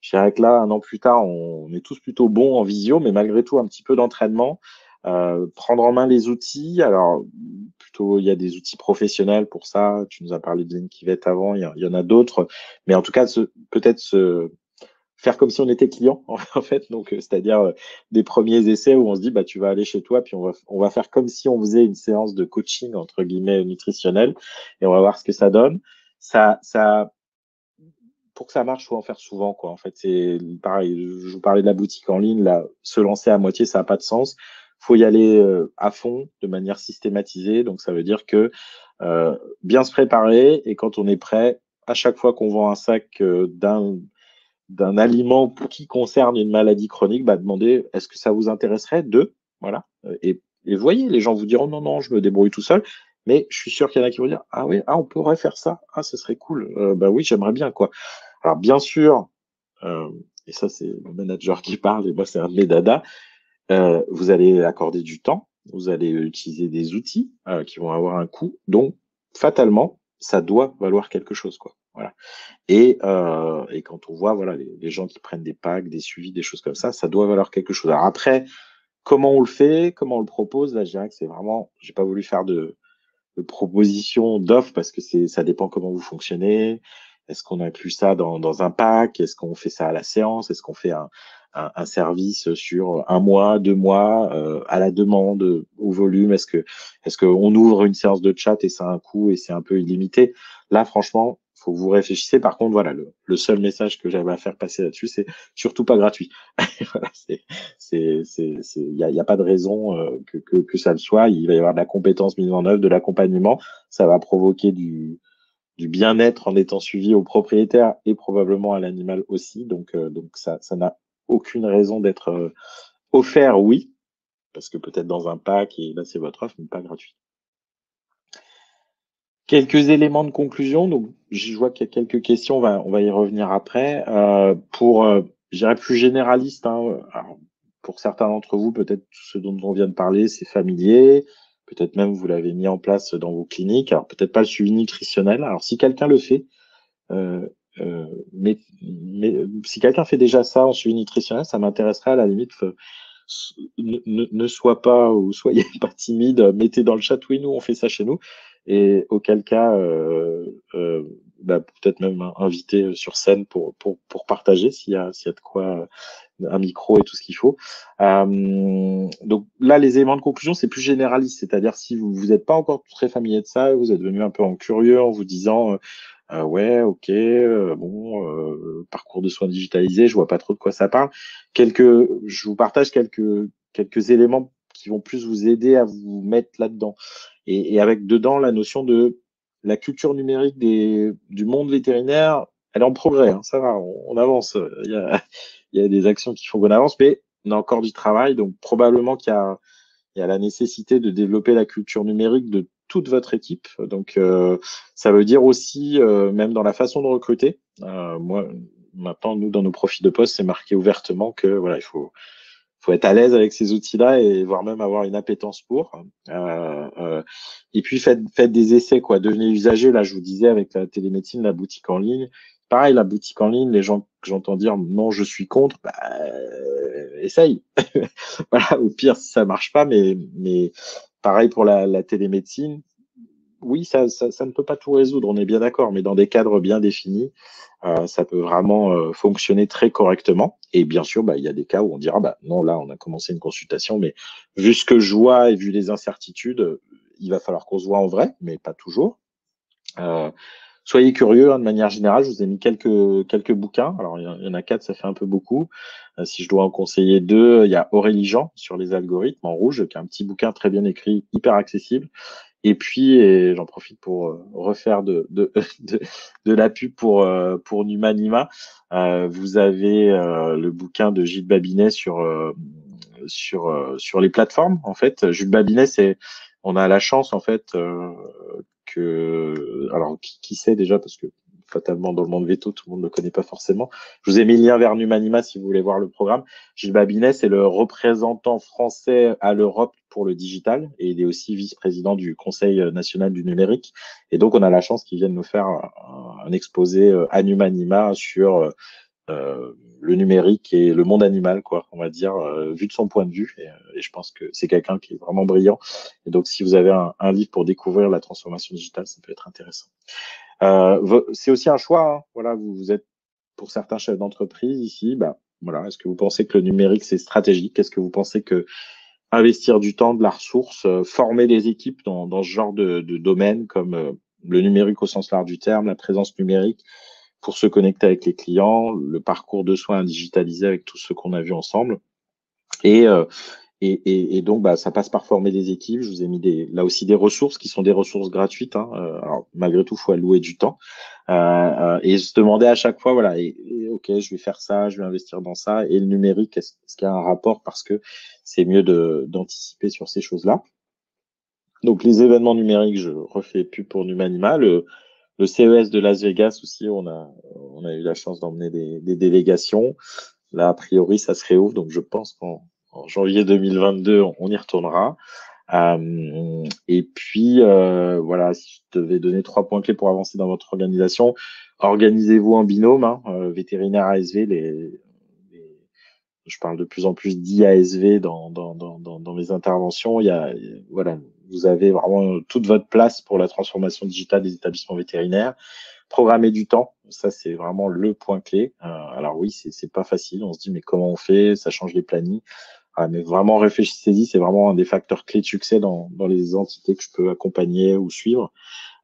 Je dirais que là, un an plus tard, on est tous plutôt bons en visio, mais malgré tout, un petit peu d'entraînement. Prendre en main les outils. Alors, plutôt, il y a des outils professionnels pour ça. Tu nous as parlé de Zenkivet avant, il y en a d'autres. Mais en tout cas, peut-être faire comme si on était client, en fait. Donc, c'est-à-dire des premiers essais où on se dit, bah, tu vas aller chez toi, puis on va faire comme si on faisait une séance de coaching, entre guillemets, nutritionnel, et on va voir ce que ça donne. Ça, pour que ça marche, faut en faire souvent, quoi. En fait, c'est pareil. Je vous parlais de la boutique en ligne, là, se lancer à moitié, ça n'a pas de sens. Faut y aller à fond, de manière systématisée. Donc, ça veut dire que bien se préparer, et quand on est prêt, à chaque fois qu'on vend un sac d'un aliment qui concerne une maladie chronique, bah, demander, est-ce que ça vous intéresserait de, voilà. Et voyez, les gens vous diront, non, non, je me débrouille tout seul. Mais je suis sûr qu'il y en a qui vont dire, ah oui, ah, on pourrait faire ça, ah, ce serait cool. Bah oui, j'aimerais bien, quoi. Alors, bien sûr, euh, et ça, c'est le manager qui parle, et moi, c'est un de mes dadas, vous allez accorder du temps, vous allez utiliser des outils qui vont avoir un coût, donc, fatalement, ça doit valoir quelque chose, quoi. Voilà. Et quand on voit, voilà, les gens qui prennent des packs, des suivis, des choses comme ça doit valoir quelque chose. Alors après, comment on le fait, comment on le propose, là, je dirais que c'est vraiment, j'ai pas voulu faire de proposition d'offre, parce que ça dépend comment vous fonctionnez. Est-ce qu'on inclut ça dans un pack? Est-ce qu'on fait ça à la séance? Est-ce qu'on fait un service sur 1 mois, 2 mois, à la demande, au volume. Est-ce qu'on ouvre une séance de chat et ça a un coût et c'est un peu illimité? Là, franchement, faut que vous réfléchissez. Par contre, voilà, le seul message que j'avais à faire passer là-dessus, c'est surtout pas gratuit. Voilà, y a pas de raison que ça le soit. Il va y avoir de la compétence mise en œuvre, de l'accompagnement. Ça va provoquer du bien-être en étant suivi au propriétaire et probablement à l'animal aussi. Donc ça n'a aucune raison d'être offert, oui, parce que peut-être dans un pack, et là c'est votre offre, mais pas gratuit. Quelques éléments de conclusion. Donc, je vois qu'il y a quelques questions, on va y revenir après. Je dirais plus généraliste, hein, alors, pour certains d'entre vous, peut-être ce dont on vient de parler, c'est familier. Peut-être même vous l'avez mis en place dans vos cliniques. Alors, peut-être pas le suivi nutritionnel. Alors, si quelqu'un le fait, euh, mais si quelqu'un fait déjà ça en suivi nutritionnel, ça m'intéresserait à la limite. Ne sois pas ou soyez pas timide, mettez dans le chat, oui, nous on fait ça chez nous. Et auquel cas, peut-être même inviter sur scène pour partager s'il y a de quoi, un micro et tout ce qu'il faut. Donc là, les éléments de conclusion, c'est plus généraliste, c'est-à-dire si vous n'êtes pas encore très familier de ça, vous êtes venu un peu en curieux en vous disant ouais, ok, bon, parcours de soins digitalisés, je vois pas trop de quoi ça parle. Je vous partage quelques éléments qui vont plus vous aider à vous mettre là-dedans. Et avec dedans la notion de la culture numérique du monde vétérinaire, elle est en progrès, hein, ça va, on avance. Il y a des actions qui font qu'on avance, mais on a encore du travail, donc probablement il y a la nécessité de développer la culture numérique de toute votre équipe. Donc, ça veut dire aussi, même dans la façon de recruter, moi, maintenant, nous, dans nos profils de poste, c'est marqué ouvertement que voilà, il faut être à l'aise avec ces outils-là et voire même avoir une appétence pour. Et puis faites des essais, quoi. Devenez usager. Là, je vous disais avec la télémédecine, la boutique en ligne. Pareil, la boutique en ligne, les gens que j'entends dire non, je suis contre, essaye. Voilà, au pire, si ça marche pas, mais pareil pour la télémédecine. Oui, ça ne peut pas tout résoudre, on est bien d'accord, mais dans des cadres bien définis, ça peut vraiment fonctionner très correctement. Et bien sûr, il y a des cas où on dira, non, là, on a commencé une consultation, mais vu ce que je vois et vu les incertitudes, il va falloir qu'on se voit en vrai, mais pas toujours. Soyez curieux, hein, de manière générale. Je vous ai mis quelques bouquins. Alors, il y en a 4, ça fait un peu beaucoup. Si je dois en conseiller 2, il y a Aurélie Jean sur les algorithmes en rouge, qui est un petit bouquin très bien écrit, hyper accessible. Et puis, et j'en profite pour refaire de la pub pour Numanima. Vous avez le bouquin de Gilles Babinet sur les plateformes. En fait, Gilles Babinet, on a la chance en fait alors qui sait déjà parce que fatalement dans le monde veto, tout le monde ne le connaît pas forcément. Je vous ai mis le lien vers Numanima si vous voulez voir le programme. Gilles Babinet, c'est le représentant français à l'Europe pour le digital et il est aussi vice-président du Conseil national du numérique. Et donc, on a la chance qu'il vienne nous faire un exposé à Numanima sur le numérique et le monde animal, quoi, on va dire, vu de son point de vue. Et je pense que c'est quelqu'un qui est vraiment brillant. Et donc, si vous avez un livre pour découvrir la transformation digitale, ça peut être intéressant. C'est aussi un choix. Hein. Voilà, vous êtes pour certains chefs d'entreprise ici. Voilà, est-ce que vous pensez que le numérique c'est stratégique? Est-ce que vous pensez que investir du temps, de la ressource, former des équipes dans ce genre de domaine comme le numérique au sens large du terme, la présence numérique pour se connecter avec les clients, le parcours de soins digitalisé avec tout ce qu'on a vu ensemble. Et donc, ça passe par former des équipes. Je vous ai mis là aussi des ressources qui sont des ressources gratuites. Hein. Alors, malgré tout, il faut allouer du temps. Et se demander à chaque fois, voilà, ok, je vais faire ça, je vais investir dans ça. Et le numérique, est-ce qu'il y a un rapport parce que c'est mieux d'anticiper sur ces choses-là. Donc, les événements numériques, je refais plus pour Numanima. Le CES de Las Vegas aussi, on a eu la chance d'emmener des délégations. Là, a priori, ça se réouvre, donc je pense qu'en janvier 2022, on y retournera. Et puis, voilà, si je devais donner 3 points clés pour avancer dans votre organisation, organisez-vous en binôme, hein, vétérinaire ASV, je parle de plus en plus d'IASV dans mes interventions. Voilà, vous avez vraiment toute votre place pour la transformation digitale des établissements vétérinaires. Programmez du temps. Ça, c'est vraiment le point clé. Alors oui, c'est pas facile. On se dit, mais comment on fait? Ça change les plannings. Mais vraiment, réfléchissez-y. C'est vraiment un des facteurs clés de succès dans les entités que je peux accompagner ou suivre.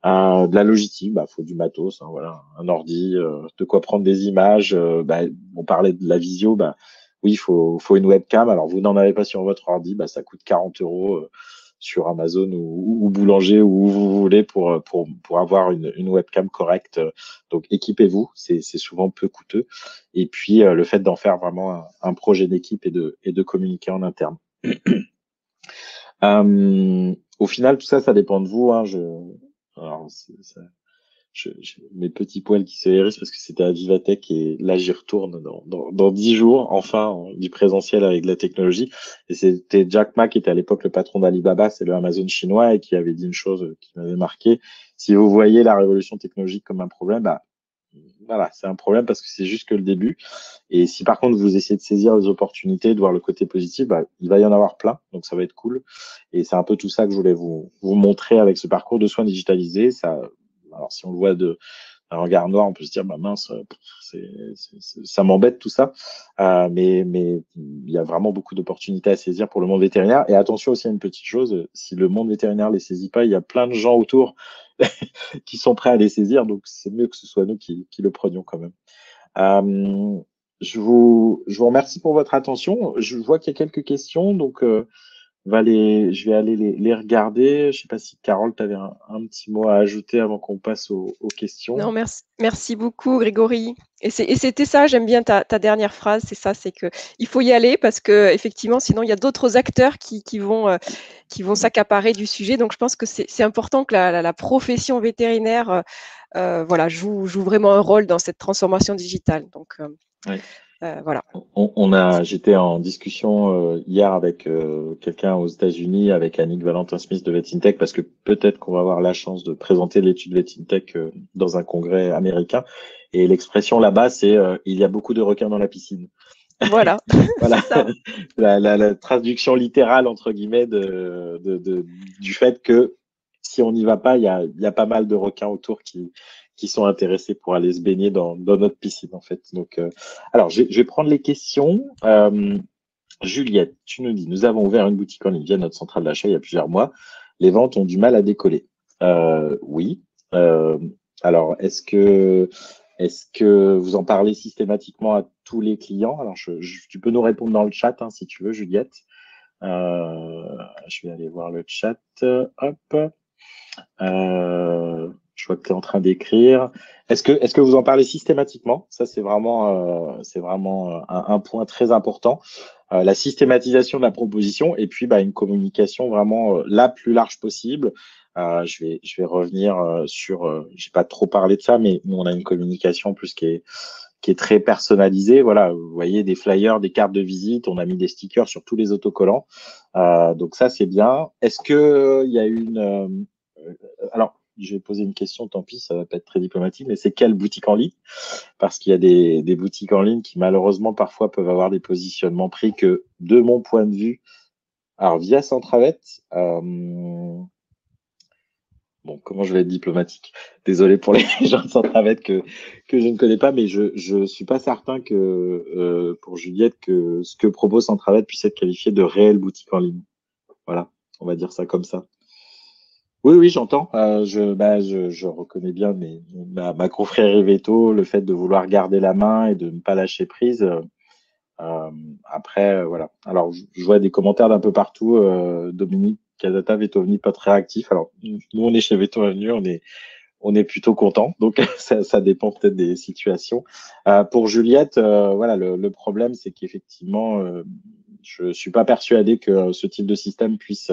De la logistique, faut du matos, hein, voilà, un ordi, de quoi prendre des images. On parlait de la visio, oui, faut une webcam. Alors vous n'en avez pas sur votre ordi, ça coûte 40 euros sur Amazon ou Boulanger ou où vous voulez pour avoir une webcam correcte. Donc équipez-vous, c'est souvent peu coûteux. Et puis le fait d'en faire vraiment un projet d'équipe et de communiquer en interne. Au final, tout ça, ça dépend de vous. Hein, alors, j'ai mes petits poils qui se hérissent parce que c'était à Vivatech et là, j'y retourne dans 10 jours, enfin, du présentiel avec de la technologie. Et c'était Jack Ma qui était à l'époque le patron d'Alibaba, c'est le Amazon chinois, et qui avait dit une chose qui m'avait marqué. Si vous voyez la révolution technologique comme un problème, voilà, c'est un problème parce que c'est juste que le début. Et si par contre vous essayez de saisir les opportunités, de voir le côté positif, il va y en avoir plein, donc ça va être cool. Et c'est un peu tout ça que je voulais vous montrer avec ce parcours de soins digitalisés. Alors si on le voit d'un regard noir, on peut se dire mince, ça m'embête tout ça. Mais il y a vraiment beaucoup d'opportunités à saisir pour le monde vétérinaire. Et attention aussi à une petite chose, si le monde vétérinaire les saisit pas, il y a plein de gens autour qui sont prêts à les saisir, donc c'est mieux que ce soit nous qui le prenions quand même. Je vous remercie pour votre attention. Je vois qu'il y a quelques questions, donc je vais aller les regarder. Je ne sais pas si Carole, tu avais un petit mot à ajouter avant qu'on passe aux questions. Non, merci beaucoup, Grégory. Et c'était ça, j'aime bien ta dernière phrase, c'est ça, c'est qu'il faut y aller parce que effectivement, sinon, il y a d'autres acteurs qui vont s'accaparer du sujet. Donc, je pense que c'est important que la profession vétérinaire voilà, joue vraiment un rôle dans cette transformation digitale. Donc, Ouais. voilà. J'étais en discussion hier avec quelqu'un aux États-Unis, avec Annick Valentin-Smith de VetInTech, parce que peut-être qu'on va avoir la chance de présenter l'étude VetInTech dans un congrès américain. Et l'expression là-bas, c'est il y a beaucoup de requins dans la piscine. Voilà, Voilà, c'est ça. la traduction littérale entre guillemets du fait que si on n'y va pas, il y a pas mal de requins autour qui sont intéressés pour aller se baigner dans notre piscine en fait. Donc, alors je vais prendre les questions. Juliette, tu nous dis, nous avons ouvert une boutique en ligne via notre centrale d'achat il y a plusieurs mois. Les ventes ont du mal à décoller. Oui. Alors, est-ce que vous en parlez systématiquement à tous les clients? Alors, tu peux nous répondre dans le chat hein, si tu veux, Juliette. Je vais aller voir le chat. Hop. Je vois que tu es en train d'écrire. Est-ce que vous en parlez systématiquement? Ça, c'est vraiment un point très important. La systématisation de la proposition et puis une communication vraiment la plus large possible. Je vais revenir sur, j'ai pas trop parlé de ça, mais nous, on a une communication en plus qui est très personnalisée. Voilà, vous voyez des flyers, des cartes de visite, on a mis des stickers sur tous les autocollants. Donc ça, c'est bien. Est-ce que il y a alors, je vais poser une question, tant pis, ça va pas être très diplomatique, mais c'est quelle boutique en ligne? Parce qu'il y a des boutiques en ligne qui malheureusement parfois peuvent avoir des positionnements pris que, de mon point de vue, alors via Centravet, bon, comment je vais être diplomatique? Désolé pour les gens de Centravet que je ne connais pas, mais je suis pas certain que pour Juliette que ce que propose Centravet puisse être qualifié de réelle boutique en ligne. Voilà, on va dire ça comme ça. Oui, j'entends. Je reconnais bien ma confrérie Veto, le fait de vouloir garder la main et de ne pas lâcher prise. Après, voilà. Alors, je vois des commentaires d'un peu partout. Dominique Casata, Vetovni, pas très réactif. Alors, nous, on est chez Veto Avenue, on est plutôt content. Donc, ça dépend peut-être des situations. Pour Juliette, voilà, le problème, c'est qu'effectivement, je suis pas persuadé que ce type de système puisse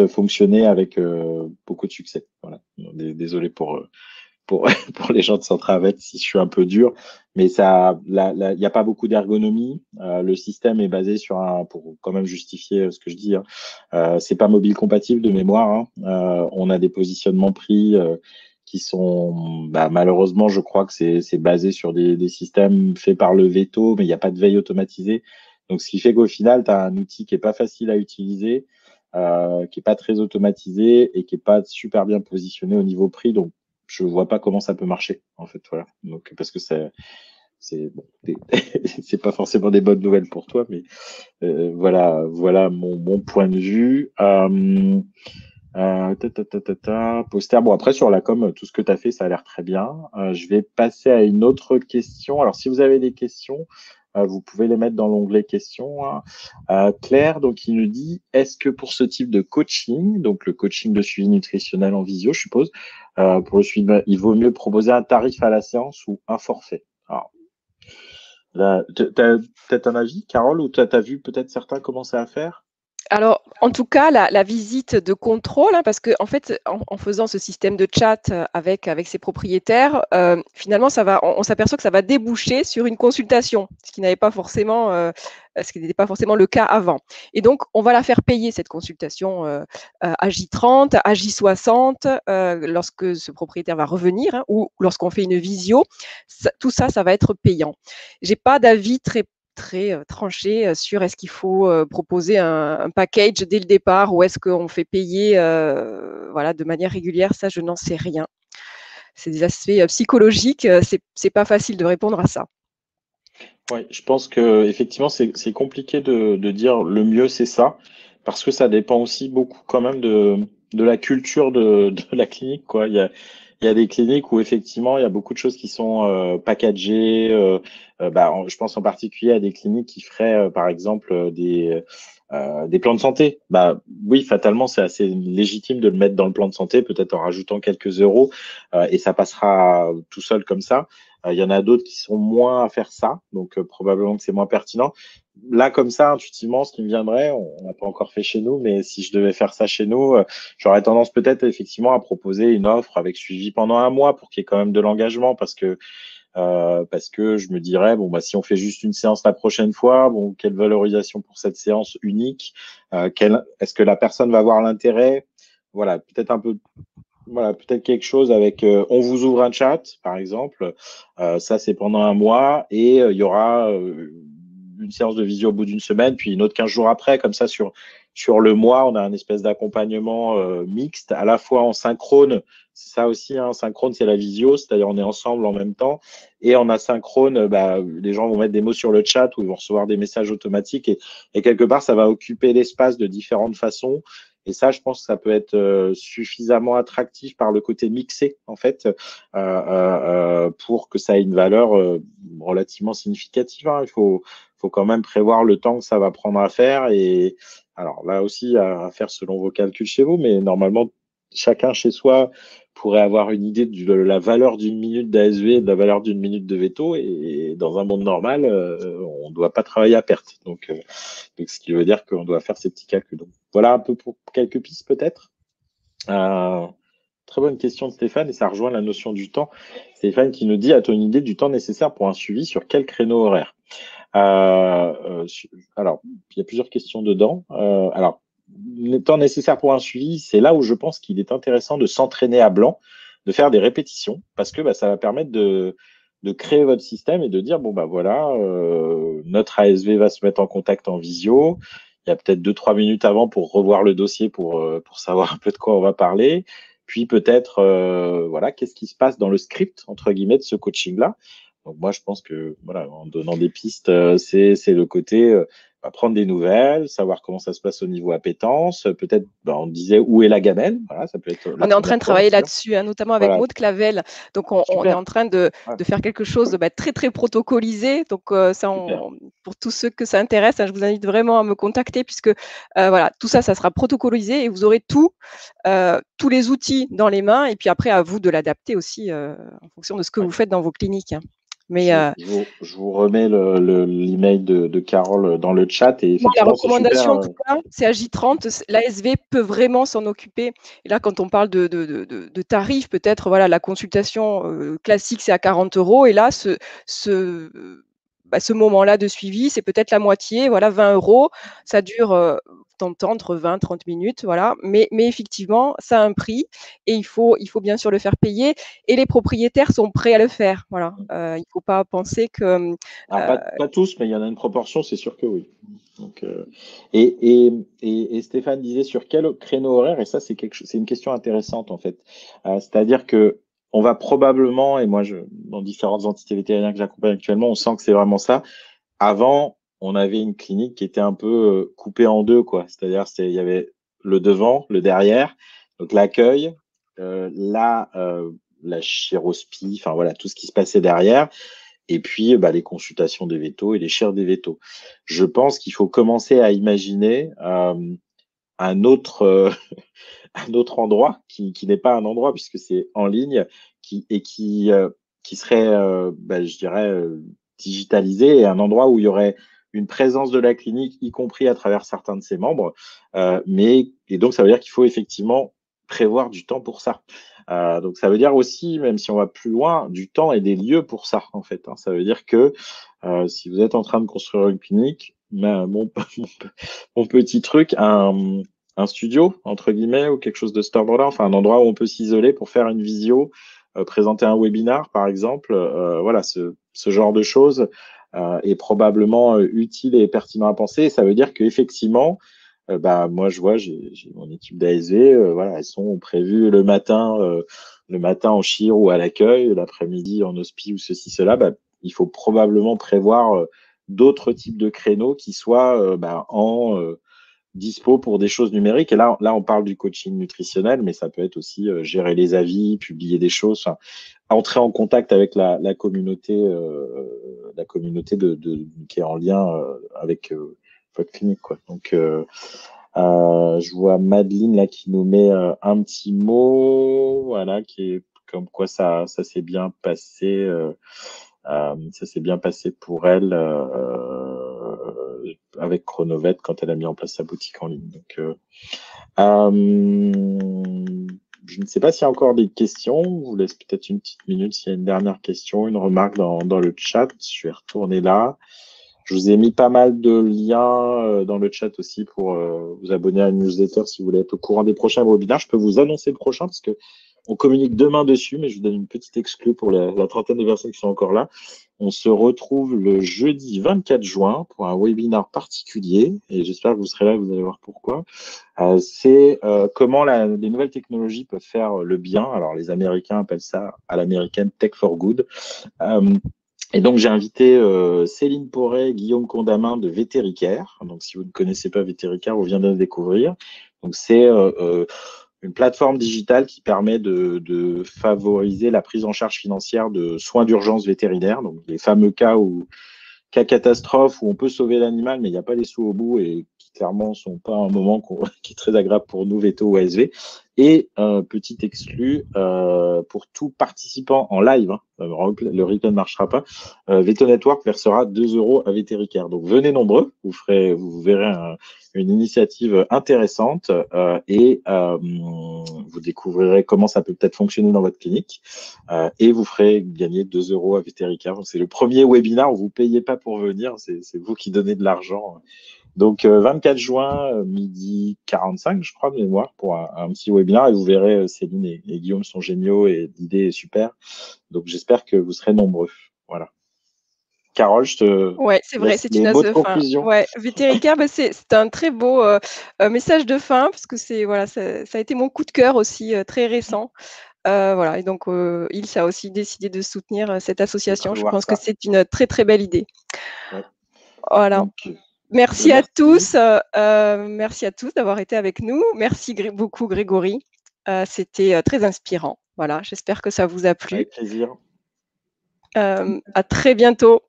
fonctionner avec beaucoup de succès. Voilà. Désolé pour les gens de Centravet si je suis un peu dur, mais il n'y a pas beaucoup d'ergonomie. Le système est basé sur pour quand même justifier ce que je dis, hein, c'est pas mobile compatible de mémoire. Hein. On a des positionnements pris qui sont malheureusement, je crois que c'est basé sur des systèmes faits par le veto, mais il n'y a pas de veille automatisée. Donc, ce qui fait qu'au final, tu as un outil qui est pas facile à utiliser, qui est pas très automatisé et qui est pas super bien positionné au niveau prix. Donc, je vois pas comment ça peut marcher, en fait, voilà. Donc, parce que c'est bon, c'est pas forcément des bonnes nouvelles pour toi, mais voilà mon point de vue. Poster. Bon, après, sur la com, tout ce que tu as fait, ça a l'air très bien. Je vais passer à une autre question. Alors, si vous avez des questions, vous pouvez les mettre dans l'onglet questions, hein. Claire, donc, il nous dit, est-ce que pour ce type de coaching, donc le coaching de suivi nutritionnel en visio, je suppose, pour le suivi, il vaut mieux proposer un tarif à la séance ou un forfait? Alors, là, t'as peut-être un avis, Carole, ou t'as vu peut-être certains commencer à faire? Alors, en tout cas, la visite de contrôle, hein, parce qu'en fait, en faisant ce système de chat avec ses propriétaires, finalement, on s'aperçoit que ça va déboucher sur une consultation, ce qui n'était pas forcément le cas avant. Et donc, on va la faire payer, cette consultation à J30, à J60, lorsque ce propriétaire va revenir, hein, ou lorsqu'on fait une visio. Tout ça, ça va être payant. J'ai pas d'avis très tranché sur est-ce qu'il faut proposer un package dès le départ ou est-ce qu'on fait payer voilà, de manière régulière. Ça, je n'en sais rien. C'est des aspects psychologiques. C'est pas facile de répondre à ça. Oui, je pense que effectivement c'est compliqué de dire le mieux c'est ça parce que ça dépend aussi beaucoup quand même de la culture de la clinique quoi. Il y a des cliniques où effectivement il y a beaucoup de choses qui sont packagées. Je pense en particulier à des cliniques qui feraient par exemple des plans de santé. Bah oui, fatalement c'est assez légitime de le mettre dans le plan de santé, peut-être en rajoutant quelques euros et ça passera tout seul comme ça. Il y en a d'autres qui sont moins à faire ça, donc probablement que c'est moins pertinent. Là, comme ça, intuitivement, ce qui me viendrait, on n'a pas encore fait chez nous, mais si je devais faire ça chez nous, j'aurais tendance peut-être effectivement à proposer une offre avec suivi pendant un mois pour qu'il y ait quand même de l'engagement, parce que je me dirais bon bah si on fait juste une séance la prochaine fois, bon quelle valorisation pour cette séance unique, est-ce que la personne va avoir l'intérêt, voilà peut-être un peu voilà, peut-être quelque chose avec on vous ouvre un chat, par exemple. Ça, c'est pendant un mois et il y aura une séance de visio au bout d'une semaine, puis une autre 15 jours après. Comme ça, sur le mois, on a un espèce d'accompagnement mixte, à la fois en synchrone. C'est ça aussi, hein, synchrone, c'est la visio, c'est-à-dire on est ensemble en même temps. Et en asynchrone, les gens vont mettre des mots sur le chat ou ils vont recevoir des messages automatiques. Et quelque part, ça va occuper l'espace de différentes façons. Et ça, je pense que ça peut être suffisamment attractif par le côté mixé, en fait, pour que ça ait une valeur relativement significative, hein. Il faut quand même prévoir le temps que ça va prendre à faire. Et alors là aussi, à faire selon vos calculs chez vous, mais normalement, chacun chez soi pourrait avoir une idée de la valeur d'une minute d'ASV et de la valeur d'une minute de veto. Et dans un monde normal, on ne doit pas travailler à perte. Donc, ce qui veut dire qu'on doit faire ces petits calculs. Donc, voilà un peu pour quelques pistes peut-être. Très bonne question de Stéphane et ça rejoint la notion du temps. Stéphane qui nous dit, as-tu une idée du temps nécessaire pour un suivi sur quel créneau horaire? Alors, il y a plusieurs questions dedans. Alors, le temps nécessaire pour un suivi, c'est là où je pense qu'il est intéressant de s'entraîner à blanc, de faire des répétitions, parce que ça va permettre de créer votre système et de dire, bon, voilà, notre ASV va se mettre en contact en visio. Il y a peut-être 2-3 minutes avant pour revoir le dossier pour savoir un peu de quoi on va parler. Puis peut-être, voilà, qu'est-ce qui se passe dans le script, entre guillemets, de ce coaching-là. Donc moi, je pense que voilà, en donnant des pistes, c'est le côté prendre des nouvelles, savoir comment ça se passe au niveau appétence. Peut-être, on disait où est la gamelle. Voilà, ça peut être la On est en train première de fois, travailler dire. là-dessus, hein, notamment avec Voilà, Maud Clavel. Donc, on est super. en train de Ouais, faire quelque chose de très, très protocolisé. Donc, ça, super. pour tous ceux que ça intéresse, hein, je vous invite vraiment à me contacter puisque voilà, tout ça, ça sera protocolisé et vous aurez tous les outils dans les mains. Et puis après, à vous de l'adapter aussi en fonction de ce que Ouais. vous faites dans vos cliniques, hein. Mais Je vous remets l'email de Carole dans le chat et moi, la effectivement, c'est super. recommandation, en tout cas, c'est à J30. L'ASV peut vraiment s'en occuper. Et là, quand on parle de tarifs, peut-être, voilà, la consultation classique, c'est à 40 euros. Et là, ce, ce moment-là de suivi, c'est peut-être la moitié, voilà, 20 euros. Ça dure tant de temps, entre 20-30 minutes, voilà. Mais effectivement, ça a un prix et il faut bien sûr le faire payer. Et les propriétaires sont prêts à le faire. Voilà. Il ne faut pas penser que Alors, euh, pas tous, mais il y en a une proportion, c'est sûr que oui. Donc, et Stéphane disait sur quel créneau horaire, et ça, c'est une question intéressante en fait. C'est-à-dire que on va probablement, et moi, dans différentes entités vétérinaires que j'accompagne actuellement, on sent que c'est vraiment ça. Avant, on avait une clinique qui était un peu coupée en deux, quoi. C'est-à-dire, il y avait le devant, le derrière, donc l'accueil, la chirospie, enfin voilà, tout ce qui se passait derrière, et puis les consultations des vétos et les chires des vétos. Je pense qu'il faut commencer à imaginer un autre un autre endroit qui n'est pas un endroit puisque c'est en ligne qui serait, je dirais, digitalisé et un endroit où il y aurait une présence de la clinique, y compris à travers certains de ses membres. Et donc, ça veut dire qu'il faut effectivement prévoir du temps pour ça. Donc, ça veut dire aussi, même si on va plus loin, du temps et des lieux pour ça, en fait. Ça veut dire que si vous êtes en train de construire une clinique, mon petit truc, un studio, entre guillemets, ou quelque chose de cet ordre-là, enfin un endroit où on peut s'isoler pour faire une visio, présenter un webinar, par exemple. Voilà, ce genre de choses est probablement utile et pertinent à penser. Et ça veut dire qu'effectivement, moi, je vois, j'ai mon équipe d'ASV, voilà, elles sont prévues le matin en chir ou à l'accueil, l'après-midi en hospi ou ceci, cela. Il faut probablement prévoir d'autres types de créneaux qui soient en dispo pour des choses numériques. Et là, on parle du coaching nutritionnel, mais ça peut être aussi gérer les avis, publier des choses, entrer en contact avec la communauté qui est en lien avec votre clinique, quoi. Donc, je vois Madeleine là qui nous met un petit mot, voilà, qui est comme quoi ça s'est bien passé. Ça s'est bien passé pour elle avec Chronovet quand elle a mis en place sa boutique en ligne. Donc, je ne sais pas s'il y a encore des questions. Je vous laisse peut-être une petite minute s'il y a une dernière question, une remarque dans le chat. Je vais retourner là. Je vous ai mis pas mal de liens dans le chat aussi pour vous abonner à une newsletter si vous voulez être au courant des prochains webinaires. Je peux vous annoncer le prochain parce que on communique demain dessus, mais je vous donne une petite exclue pour la trentaine de personnes qui sont encore là. On se retrouve le jeudi 24 juin pour un webinaire particulier et j'espère que vous serez là, vous allez voir pourquoi. C'est comment les nouvelles technologies peuvent faire le bien. Alors, les Américains appellent ça à l'américaine Tech for Good. Et donc, j'ai invité Céline Porret, Guillaume Condamin de Vétéricare. Donc, si vous ne connaissez pas Vétéricare, vous venez de le découvrir. Donc, c'est une plateforme digitale qui permet de favoriser la prise en charge financière de soins d'urgence vétérinaires. Donc, les fameux cas catastrophe où on peut sauver l'animal, mais il n'y a pas les sous au bout et qui clairement ne sont pas un moment qui est très agréable pour nous, Veto ou ASV. Et petit exclu pour tout participant en live, le replay ne marchera pas, Veto Network versera 2 € à Vétéricare. Donc venez nombreux, vous verrez une initiative intéressante et vous découvrirez comment ça peut peut-être fonctionner dans votre clinique et vous ferez gagner 2 € à Vétéricare. C'est le premier webinaire où vous ne payez pas pour venir, c'est vous qui donnez de l'argent. Donc, 24 juin, midi 45, je crois, de mémoire, pour un petit webinaire. Et vous verrez, Céline et Guillaume sont géniaux et l'idée est super. Donc, j'espère que vous serez nombreux. Voilà. Carole, je te Ouais, c'est vrai, laisse c'est les une mots as de de fin. conclusion. Ouais, Vétéricare, c'est un très beau message de fin parce que voilà, ça a été mon coup de cœur aussi très récent. Voilà, et donc Ilse a aussi décidé de soutenir cette C'est association. cool de Je voir pense que ça. c'est une très très belle idée. Ouais. Voilà. Donc, Merci à merci. tous. Merci à tous d'avoir été avec nous. Merci beaucoup Grégory. C'était très inspirant. Voilà, j'espère que ça vous a plu. Avec plaisir. À très bientôt.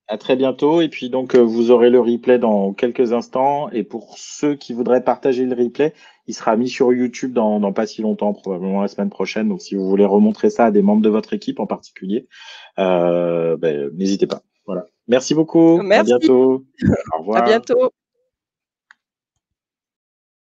À très bientôt. Et puis donc, vous aurez le replay dans quelques instants. Et pour ceux qui voudraient partager le replay, il sera mis sur YouTube dans pas si longtemps, probablement la semaine prochaine. Donc, si vous voulez remontrer ça à des membres de votre équipe en particulier, n'hésitez pas. Voilà. Merci beaucoup. À Merci, bientôt. Au à revoir. bientôt.